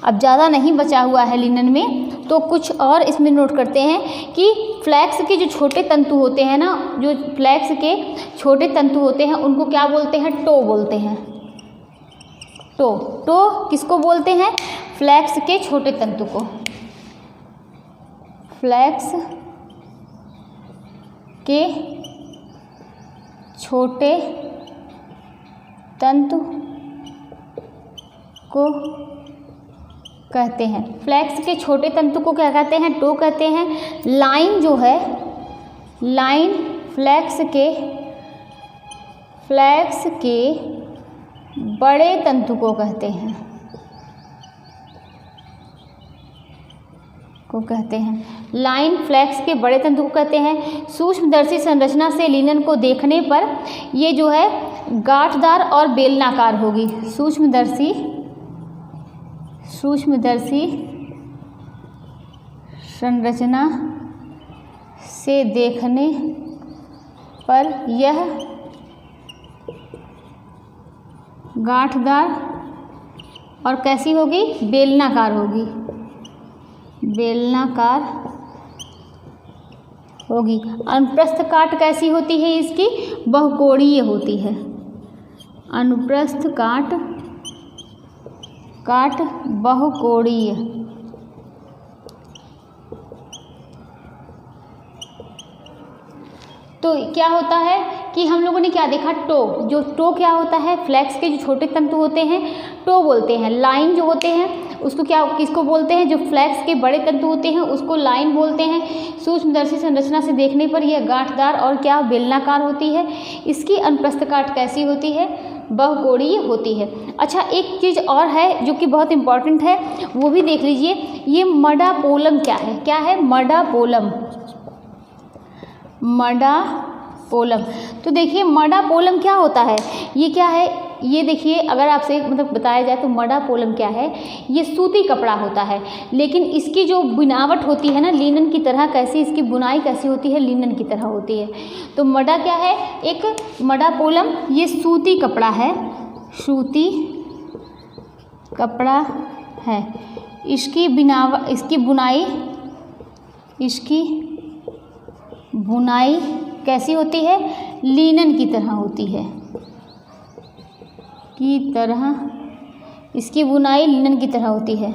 अब ज़्यादा नहीं बचा हुआ है लिनन में, तो कुछ और इसमें नोट करते हैं कि फ्लैक्स के जो छोटे तंतु होते हैं ना, जो फ्लैक्स के छोटे तंतु होते हैं उनको क्या बोलते हैं, टो बोलते हैं। टो किसको बोलते हैं, फ्लैक्स के छोटे तंतु को। फ्लैक्स के छोटे तंतु को कहते हैं, फ्लैक्स के छोटे तंतु को क्या कहते हैं, टो कहते हैं। लाइन जो है, लाइन फ्लैक्स के बड़े तंतु को कहते हैं, लाइन फ्लैक्स के बड़े तंतु को कहते हैं। सूक्ष्मदर्शी संरचना से लिनन को देखने पर ये जो है गांठदार और बेलनाकार होगी। सूक्ष्मदर्शी संरचना से देखने पर यह गांठदार और कैसी होगी, बेलनाकार होगी, अनुप्रस्थ काट कैसी होती है इसकी, बहुकोणीय होती है। अनुप्रस्थ काट बहुकोणीय। तो क्या होता है कि हम लोगों ने क्या देखा, टो क्या होता है, फ्लैक्स के जो छोटे तंतु होते हैं टो बोलते हैं। लाइन जो होते हैं उसको किसको बोलते हैं, जो फ्लैक्स के बड़े तंतु होते हैं उसको लाइन बोलते हैं। सूक्ष्मदर्शी संरचना से देखने पर यह गांठदार और क्या बेलनाकार होती है। इसकी अनुप्रस्थ काट कैसी होती है, बहुकोणीय होती है। अच्छा, एक चीज़ और है जो कि बहुत इम्पॉर्टेंट है, वो भी देख लीजिए। ये मडापोलम क्या है, मडापोलम। तो देखिए मडापोलम क्या होता है, ये क्या है, ये देखिए अगर आपसे मतलब बताया जाए तो मडापोलम क्या है, ये सूती कपड़ा होता है, लेकिन इसकी जो बुनावट होती है ना लिनन की तरह, कैसी इसकी बुनाई कैसी होती है, लिनन की तरह होती है। तो मडा क्या है, एक मडापोलम ये सूती कपड़ा है, सूती कपड़ा है। इसकी बुनाई कैसी होती है, लिनन की तरह होती है, इसकी बुनाई लिनन की तरह होती है।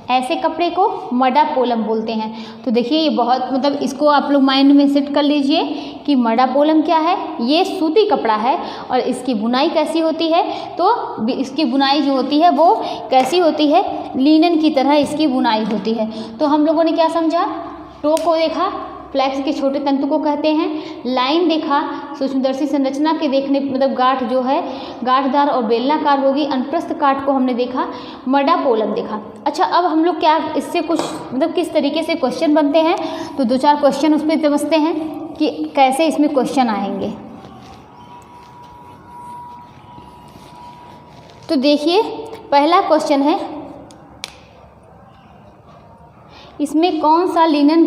ऐसे कपड़े को मडापोलम बोलते हैं। तो देखिए ये बहुत मतलब इसको आप लोग माइंड में सेट कर लीजिए कि मडापोलम क्या है, ये सूती कपड़ा है और इसकी बुनाई कैसी होती है, तो इसकी बुनाई जो होती है वो कैसी होती है, लिनन की तरह इसकी बुनाई होती है। तो हम लोगों ने क्या समझा, टो को देखा, फ्लैक्स के छोटे तंतु को कहते हैं, लाइन देखा, सूक्ष्मदर्शी संरचना के देखने मतलब गांठ जो है गांठदार और बेलनाकार होगी, अनुप्रस्थ काट को हमने देखा, मडापोलम देखा। अच्छा, अब हम लोग क्या इससे कुछ मतलब किस तरीके से क्वेश्चन बनते हैं, तो 2-4 क्वेश्चन उस पर समझते हैं कि कैसे इसमें क्वेश्चन आएंगे। तो देखिए पहला क्वेश्चन है, इसमें कौन सा लिनन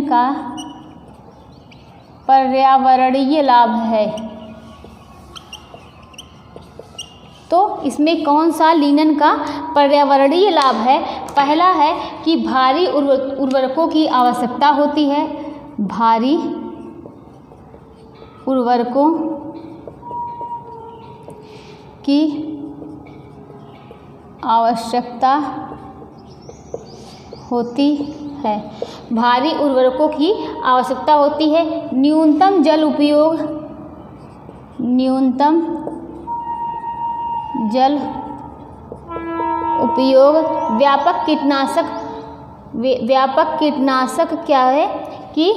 का पर्यावरणीय लाभ है। तो इसमें कौन सा लिनन का पर्यावरणीय लाभ है, पहला है कि भारी उर्वरकों की आवश्यकता होती है, भारी उर्वरकों की आवश्यकता होती है, भारी उर्वरकों की आवश्यकता होती है। न्यूनतम जल उपयोग व्यापक कीटनाशक क्या है कि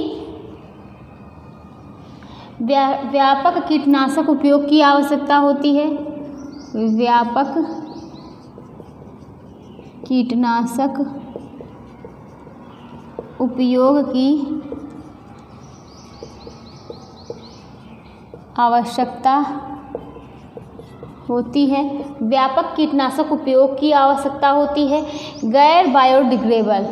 व्यापक कीटनाशक उपयोग की आवश्यकता होती है। व्यापक कीटनाशक उपयोग की आवश्यकता होती है। व्यापक कीटनाशक उपयोग की आवश्यकता होती है। गैर बायोडिग्रेडेबल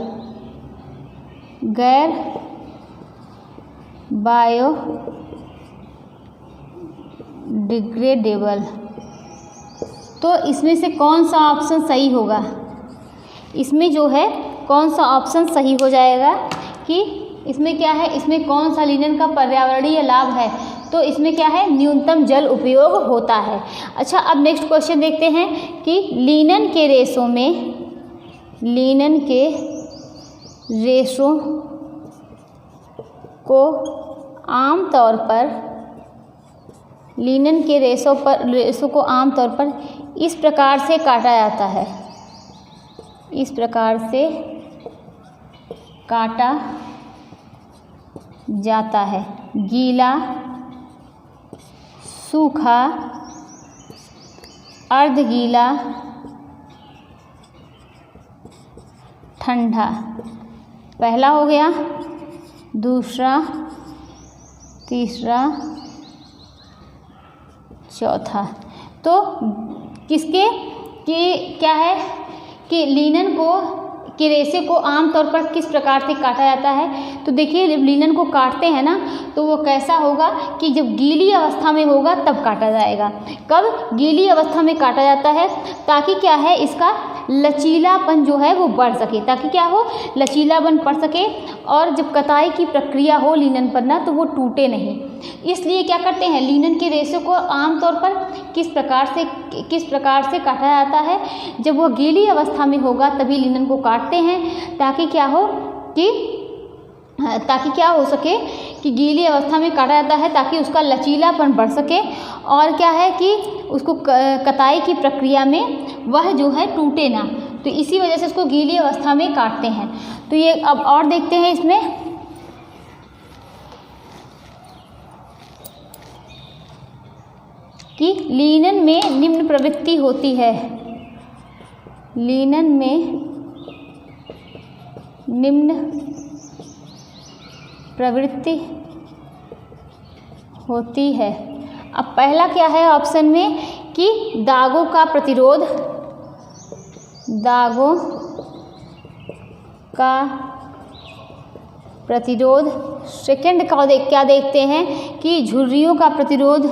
तो इसमें से कौन सा ऑप्शन सही होगा? इसमें जो है कौन सा ऑप्शन सही हो जाएगा कि इसमें क्या है, इसमें कौन सा लिनन का पर्यावरणीय लाभ है? तो इसमें क्या है, न्यूनतम जल उपयोग होता है। अच्छा, अब नेक्स्ट क्वेश्चन देखते हैं कि लिनन के रेशों को आमतौर पर इस प्रकार से काटा जाता है। इस प्रकार से काटा जाता है। गीला, सूखा, अर्ध गीला, ठंडा। पहला हो गया, दूसरा, तीसरा, चौथा। तो किसके कि क्या है कि लिनन के रेशे को आमतौर पर किस प्रकार से काटा जाता है? तो देखिए, जब लिनन को काटते हैं ना तो वो कैसा होगा कि जब गीली अवस्था में होगा तब काटा जाएगा। कब? गीली अवस्था में काटा जाता है ताकि क्या है, इसका लचीलापन जो है वो बढ़ सके, ताकि क्या हो, लचीलापन बढ़ सके और जब कताई की प्रक्रिया हो लिनन पर ना तो वो टूटे नहीं। इसलिए क्या करते हैं, लिनन के रेशे को आमतौर पर किस प्रकार से काटा जाता है? जब वो गीली अवस्था में होगा तभी लिनन को काटते हैं ताकि क्या हो सके कि गीली अवस्था में काटा जाता है ताकि उसका लचीलापन बढ़ सके और क्या है कि उसको कताई की प्रक्रिया में वह जो है टूटे ना। तो इसी वजह से उसको गीली अवस्था में काटते हैं। तो ये अब और देखते हैं इसमें कि लिनन में निम्न प्रवृत्ति होती है। लिनन में निम्न प्रवृत्ति होती है। अब पहला क्या है ऑप्शन में कि दागों का प्रतिरोध। सेकंड क्या देखते हैं कि झुर्रियों का प्रतिरोध।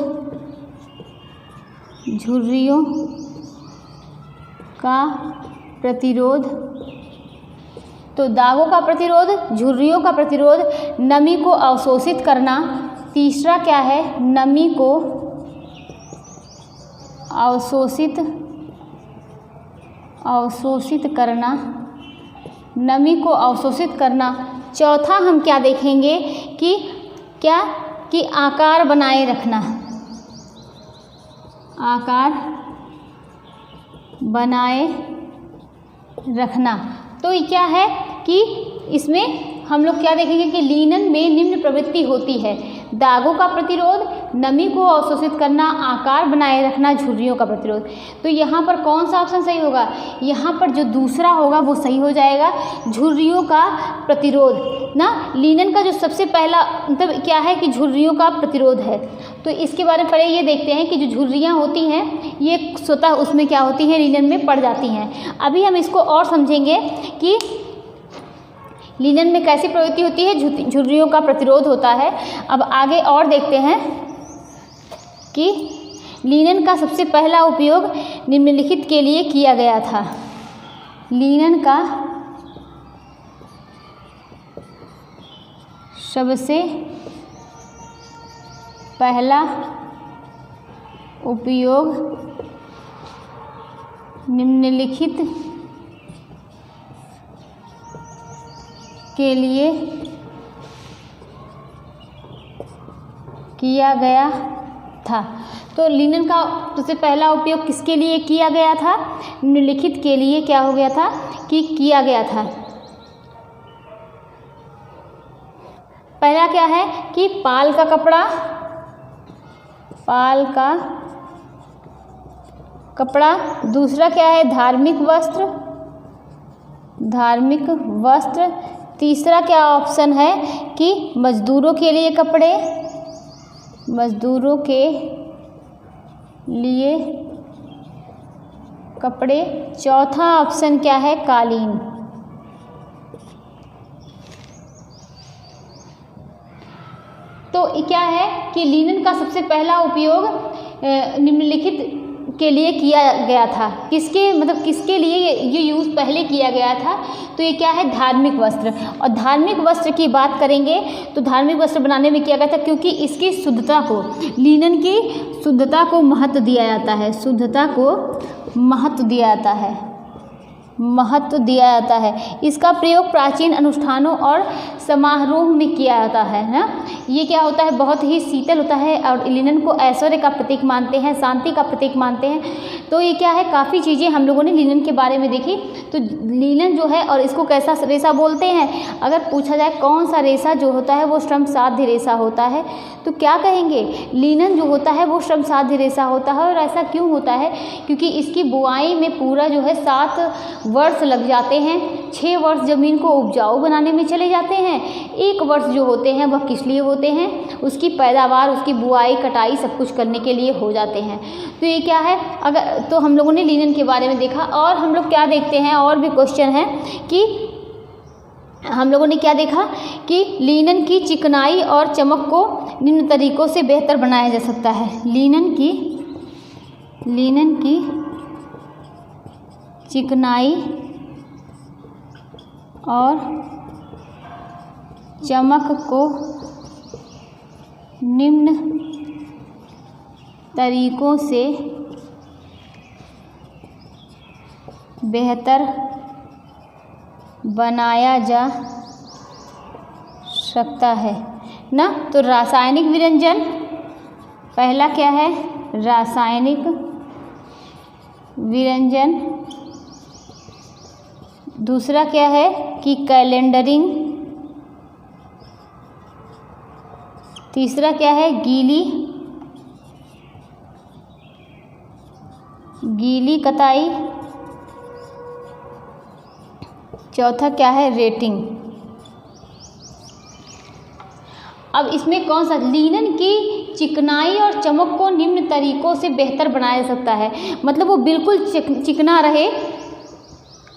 तो दागों का प्रतिरोध, झुर्रियों का प्रतिरोध, नमी को अवशोषित करना। तीसरा क्या है, नमी को अवशोषित करना। चौथा हम क्या देखेंगे कि आकार बनाए रखना। तो ये क्या है कि इसमें हम लोग क्या देखेंगे कि लिनन में निम्न प्रवृत्ति होती है। दागों का प्रतिरोध, नमी को अवशोषित करना, आकार बनाए रखना, झुर्रियों का प्रतिरोध। तो यहाँ पर कौन सा ऑप्शन सही होगा? यहाँ पर जो दूसरा होगा वो सही हो जाएगा, झुर्रियों का प्रतिरोध ना। लिनन का जो सबसे पहला मतलब क्या है कि झुर्रियों का प्रतिरोध है। तो इसके बारे में पहले ये देखते हैं कि जो झुर्रियाँ होती हैं ये स्वतः उसमें क्या होती हैं, लिनन में पड़ जाती हैं। अभी हम इसको और समझेंगे कि लिनन में कैसी प्रवृत्ति होती है, झुर्रियों का प्रतिरोध होता है। अब आगे और देखते हैं कि लिनन का सबसे पहला उपयोग निम्नलिखित के लिए किया गया था। लिनन का सबसे पहला उपयोग निम्नलिखित के लिए किया गया था। तो लिनन का सबसे पहला उपयोग किसके लिए किया गया था? निम्नलिखित के लिए क्या हो गया था कि किया गया था। पहला क्या है कि पाल का कपड़ा, पाल का कपड़ा। दूसरा क्या है? धार्मिक वस्त्र, धार्मिक वस्त्र। तीसरा क्या ऑप्शन है कि मजदूरों के लिए कपड़े, मजदूरों के लिए कपड़े। चौथा ऑप्शन क्या है? कालीन। तो क्या है कि लिनन का सबसे पहला उपयोग निम्नलिखित के लिए किया गया था। किसके मतलब किसके लिए ये यूज़ पहले किया गया था? तो ये क्या है? धार्मिक वस्त्र। और धार्मिक वस्त्र की बात करेंगे तो धार्मिक वस्त्र बनाने में किया गया था क्योंकि इसकी शुद्धता को, लिनन की शुद्धता को महत्व दिया जाता है, शुद्धता को महत्व दिया जाता है, महत्व दिया जाता है। इसका प्रयोग प्राचीन अनुष्ठानों और समारोह में किया जाता है ना। ये क्या होता है? बहुत ही शीतल होता है और लिनन को ऐश्वर्य का प्रतीक मानते हैं, शांति का प्रतीक मानते हैं। तो ये क्या है? काफ़ी चीज़ें हम लोगों ने लिनन के बारे में देखी। तो लिनन जो है और इसको कैसा रेशा बोलते हैं? अगर पूछा जाए कौन सा रेशा जो होता है वो श्रम साध्य रेशा होता है, तो क्या कहेंगे? लिनन जो होता है वो श्रम साध्य रेशा होता है। और ऐसा क्यों होता है? क्योंकि इसकी बुआई में पूरा जो है 7 वर्ष लग जाते हैं। 6 वर्ष ज़मीन को उपजाऊ बनाने में चले जाते हैं। 1 वर्ष जो होते हैं वह किस लिए होते हैं? उसकी पैदावार, उसकी बुआई, कटाई सब कुछ करने के लिए हो जाते हैं। तो ये क्या है? अगर तो हम लोगों ने लिनन के बारे में देखा। और हम लोग क्या देखते हैं? और भी क्वेश्चन है कि हम लोगों ने क्या देखा कि लिनन की चिकनाई और चमक को निम्न तरीकों से बेहतर बनाया जा सकता है। लिनन की चिकनाई और चमक को निम्न तरीकों से बेहतर बनाया जा सकता है ना। तो रासायनिक विरंजन, पहला क्या है? रासायनिक विरंजन। दूसरा क्या है कि कैलेंडरिंग। तीसरा क्या है? गीली कताई। चौथा क्या है? रेटिंग। अब इसमें कौन सा? लिनन की चिकनाई और चमक को निम्न तरीकों से बेहतर बनाया जा सकता है। मतलब वो बिल्कुल चिकना रहे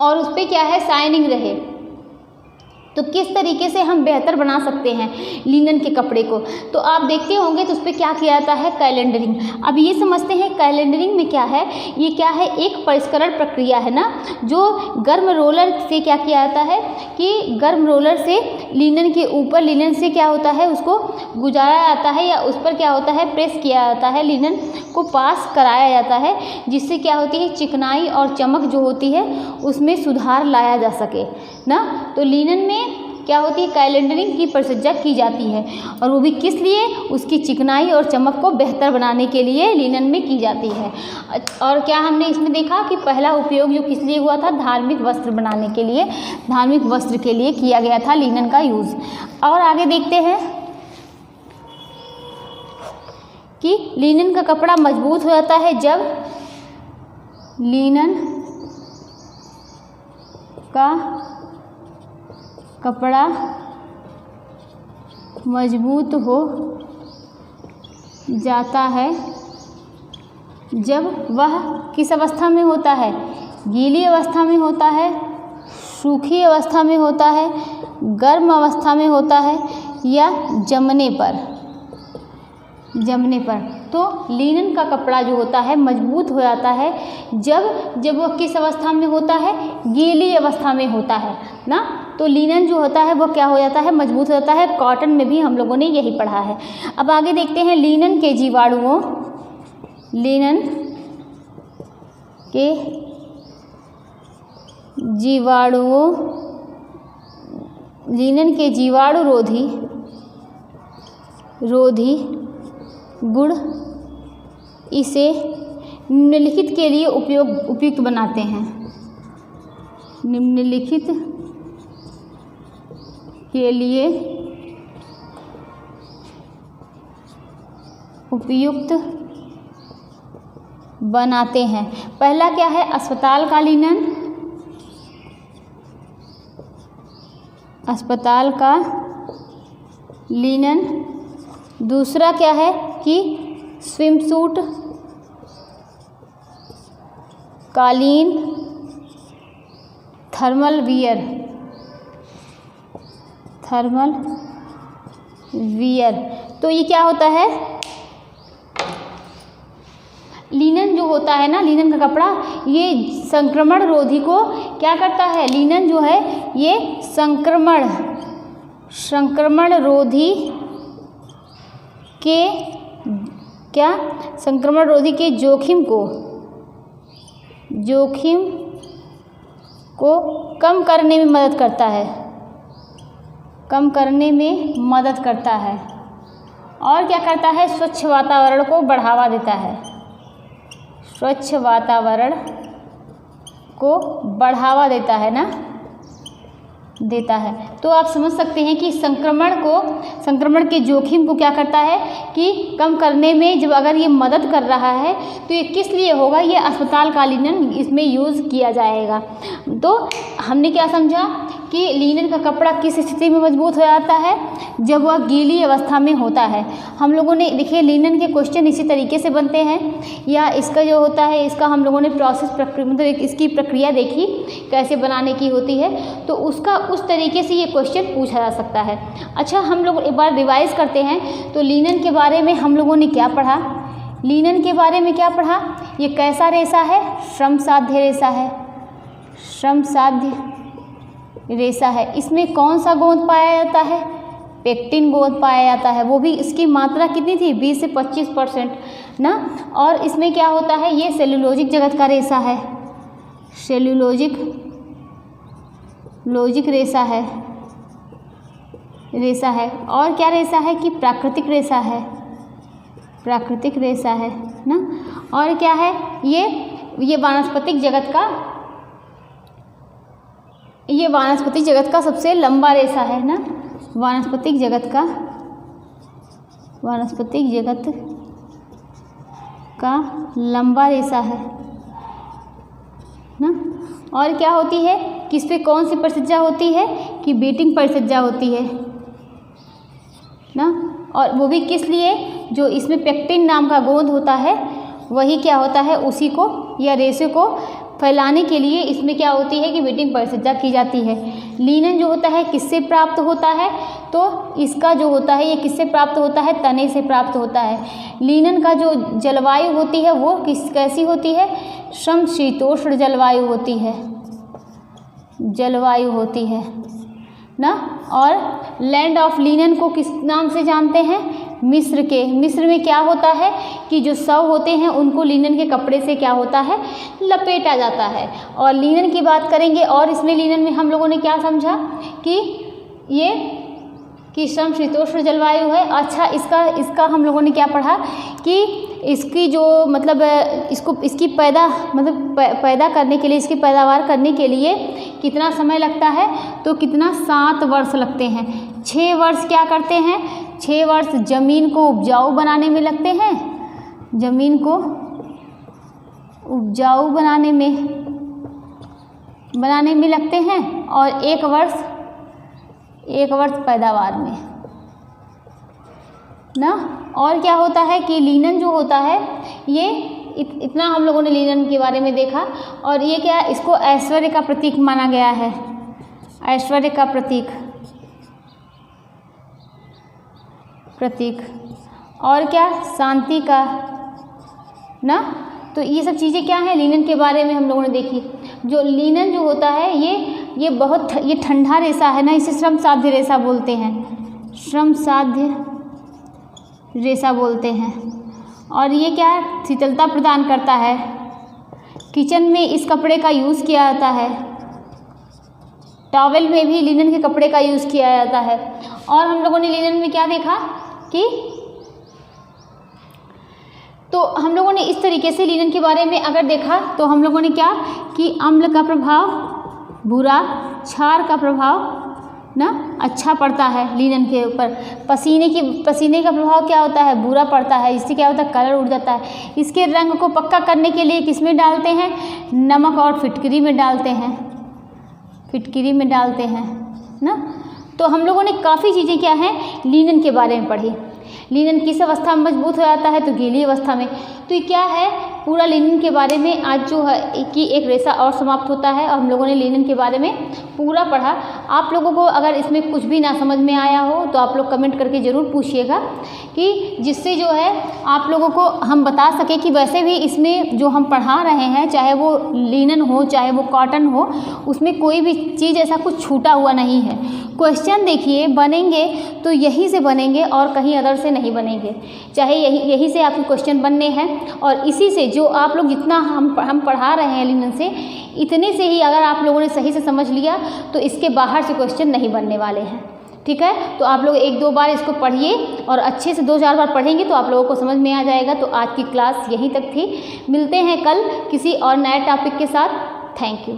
और उस पर क्या है? शाइनिंग रहे। तो किस तरीके से हम बेहतर बना सकते हैं लिनन के कपड़े को? तो आप देखते होंगे तो उस पर क्या किया जाता है? कैलेंडरिंग। अब ये समझते हैं कैलेंडरिंग में क्या है। ये क्या है? एक परिष्करण प्रक्रिया है ना, जो गर्म रोलर से क्या किया जाता है कि गर्म रोलर से लिनन के ऊपर, लिनन से क्या होता है? उसको गुजारा जाता है या उस पर क्या होता है? प्रेस किया जाता है, लिनन को पास कराया जाता है, जिससे क्या होती है? चिकनाई और चमक जो होती है उसमें सुधार लाया जा सके ना। तो लिनन में क्या होती है? कैलेंडरिंग की परिचर्या की जाती है। और वो भी किस लिए? उसकी चिकनाई और चमक को बेहतर बनाने के लिए लिनन में की जाती है। और क्या हमने इसमें देखा कि पहला उपयोग जो किस लिए हुआ था? धार्मिक वस्त्र बनाने के लिए, धार्मिक वस्त्र के लिए किया गया था लिनन का यूज़। और आगे देखते हैं कि लिनन का कपड़ा मजबूत हो जाता है जब लिनन का कपड़ा मजबूत हो जाता है जब वह किस अवस्था में होता है? गीली अवस्था में होता है, सूखी अवस्था में होता है, गर्म अवस्था में होता है या जमने पर। तो लिनन का कपड़ा जो होता है मजबूत हो जाता है जब वह किस अवस्था में होता है? गीली अवस्था में होता है ना। तो लिनन जो होता है वो क्या हो जाता है? मजबूत हो जाता है। कॉटन में भी हम लोगों ने यही पढ़ा है। अब आगे देखते हैं लिनन के जीवाणुओं, लिनन के जीवाणु रोधी गुण इसे निम्नलिखित के लिए उपयुक्त बनाते हैं। निम्नलिखित के लिए उपयुक्त बनाते हैं। पहला क्या है? अस्पताल का लिनन, अस्पताल का लिनन। दूसरा क्या है कि स्विमसूट, कालीन, थर्मल वियर, थर्मल वियर। तो ये क्या होता है? लिनन जो होता है ना, लिनन का कपड़ा, ये संक्रमण रोधी को क्या करता है? लिनन जो है ये संक्रमण रोधी के क्या? संक्रमण रोधी के जोखिम को कम करने में मदद करता है, कम करने में मदद करता है। और क्या करता है? स्वच्छ वातावरण को बढ़ावा देता है, स्वच्छ वातावरण को बढ़ावा देता है ना, देता है। तो आप समझ सकते हैं कि संक्रमण के जोखिम को क्या करता है कि कम करने में जब अगर ये मदद कर रहा है तो ये किस लिए होगा? ये अस्पताल का लिनन इसमें यूज़ किया जाएगा। तो हमने क्या समझा कि लिनन का कपड़ा किस स्थिति में मजबूत हो जाता है? जब वह गीली अवस्था में होता है। हम लोगों ने देखिए लिनन के क्वेश्चन इसी तरीके से बनते हैं, या इसका जो होता है इसका हम लोगों ने प्रोसेस मतलब इसकी प्रक्रिया देखी कैसे बनाने की होती है, तो उसका उस तरीके से ये क्वेश्चन पूछा जा सकता है। अच्छा, हम लोग एक बार रिवाइज करते हैं। तो लिनन के बारे में हम लोगों ने क्या पढ़ा? लिनन के बारे में क्या पढ़ा? ये कैसा रेशा है? श्रम साध्य रेशा है, श्रम साध्य रेशा है। इसमें कौन सा गोंद पाया जाता है? पेक्टिन गोंद पाया जाता है। वो भी इसकी मात्रा कितनी थी? 20 से 25% ना। और इसमें क्या होता है? ये सेल्यूलोजिक जगत का रेशा है, सेल्यूलोजिक रेशा है। और क्या रेशा है कि प्राकृतिक रेशा है, प्राकृतिक रेशा है ना। और क्या है? ये वानस्पतिक जगत का सबसे लंबा रेशा है ना, वानस्पतिक जगत का लंबा रेशा है ना। और क्या होती है? किस पे कौन सी परिसज्जा होती है कि बीटिंग परिसज्जा होती है ना। और वो भी किस लिए? जो इसमें पेक्टिन नाम का गोंद होता है वही क्या होता है? उसी को या रेशे को फैलाने के लिए इसमें क्या होती है कि बीटिंग परिसज्जा की जाती है। लिनन जो होता है किससे प्राप्त होता है? तो इसका जो होता है ये किससे प्राप्त होता है? तने से प्राप्त होता है। लिनन का जो जलवायु होती है वो कैसी होती है? समशीतोष्ण जलवायु होती है ना। और लैंड ऑफ लिनन को किस नाम से जानते हैं? मिस्र में क्या होता है कि जो शव होते हैं उनको लिनन के कपड़े से क्या होता है? लपेटा जाता है। और लिनन की बात करेंगे, और इसमें लिनन में हम लोगों ने क्या समझा कि ये कि समशीतोष्ण जलवायु है। अच्छा, इसका हम लोगों ने क्या पढ़ा कि इसकी जो मतलब इसकी पैदा करने के लिए, इसकी पैदावार करने के लिए कितना समय लगता है? तो कितना? 7 वर्ष लगते हैं। 6 वर्ष क्या करते हैं? 6 वर्ष जमीन को उपजाऊ बनाने में लगते हैं, जमीन को उपजाऊ बनाने में लगते हैं, और 1 वर्ष पैदावार में ना। और क्या होता है कि लिनन जो होता है ये इतना हम लोगों ने लिनन के बारे में देखा। और ये क्या? इसको ऐश्वर्य का प्रतीक माना गया है, ऐश्वर्य का प्रतीक। और क्या? शांति का ना। तो ये सब चीज़ें क्या हैं? लिनन के बारे में हम लोगों ने देखी। जो लिनन जो होता है ये ठंडा रेशा है ना, इसे श्रम साध्य रेशा बोलते हैं, श्रम साध्य रेशा बोलते हैं। और ये क्या है? शीतलता प्रदान करता है। किचन में इस कपड़े का यूज़ किया जाता है, टॉवेल में भी लिनन के कपड़े का यूज़ किया जाता है। और हम लोगों ने लिनन में क्या देखा कि तो हम लोगों ने इस तरीके से लिनन के बारे में अगर देखा तो हम लोगों ने क्या कि अम्ल का प्रभाव बुरा, क्षार का प्रभाव ना अच्छा पड़ता है लिनन के ऊपर, पसीने का प्रभाव क्या होता है, बुरा पड़ता है, इससे क्या होता है, कलर उड़ जाता है। इसके रंग को पक्का करने के लिए किस में डालते हैं, नमक और फिटकरी में डालते हैं, फिटकरी में डालते हैं ना। तो हम लोगों ने काफ़ी चीज़ें क्या हैं लिनन के बारे में पढ़ी। लिनन किस अवस्था में मजबूत हो जाता है, तो गीली अवस्था में। तो ये क्या है पूरा लिनन के बारे में आज जो है कि एक रेशा और समाप्त होता है और हम लोगों ने लिनन के बारे में पूरा पढ़ा। आप लोगों को अगर इसमें कुछ भी ना समझ में आया हो तो आप लोग कमेंट करके ज़रूर पूछिएगा, कि जिससे जो है आप लोगों को हम बता सकें कि वैसे भी इसमें जो हम पढ़ा रहे हैं, चाहे वो लिनन हो चाहे वो कॉटन हो, उसमें कोई भी चीज़ ऐसा कुछ छूटा हुआ नहीं है। क्वेश्चन देखिए बनेंगे तो यहीं से बनेंगे और कहीं अदर से नहीं बनेंगे, चाहे यही से आपके क्वेश्चन बनने हैं। और इसी से जो आप लोग जितना हम पढ़ा रहे हैं लिनन से, इतने से ही अगर आप लोगों ने सही से समझ लिया तो इसके बाहर से क्वेश्चन नहीं बनने वाले हैं। ठीक है, तो आप लोग 1-2 बार इसको पढ़िए और अच्छे से 2-4 बार पढ़ेंगे तो आप लोगों को समझ में आ जाएगा। तो आज की क्लास यहीं तक थी, मिलते हैं कल किसी और नए टॉपिक के साथ। Thank you.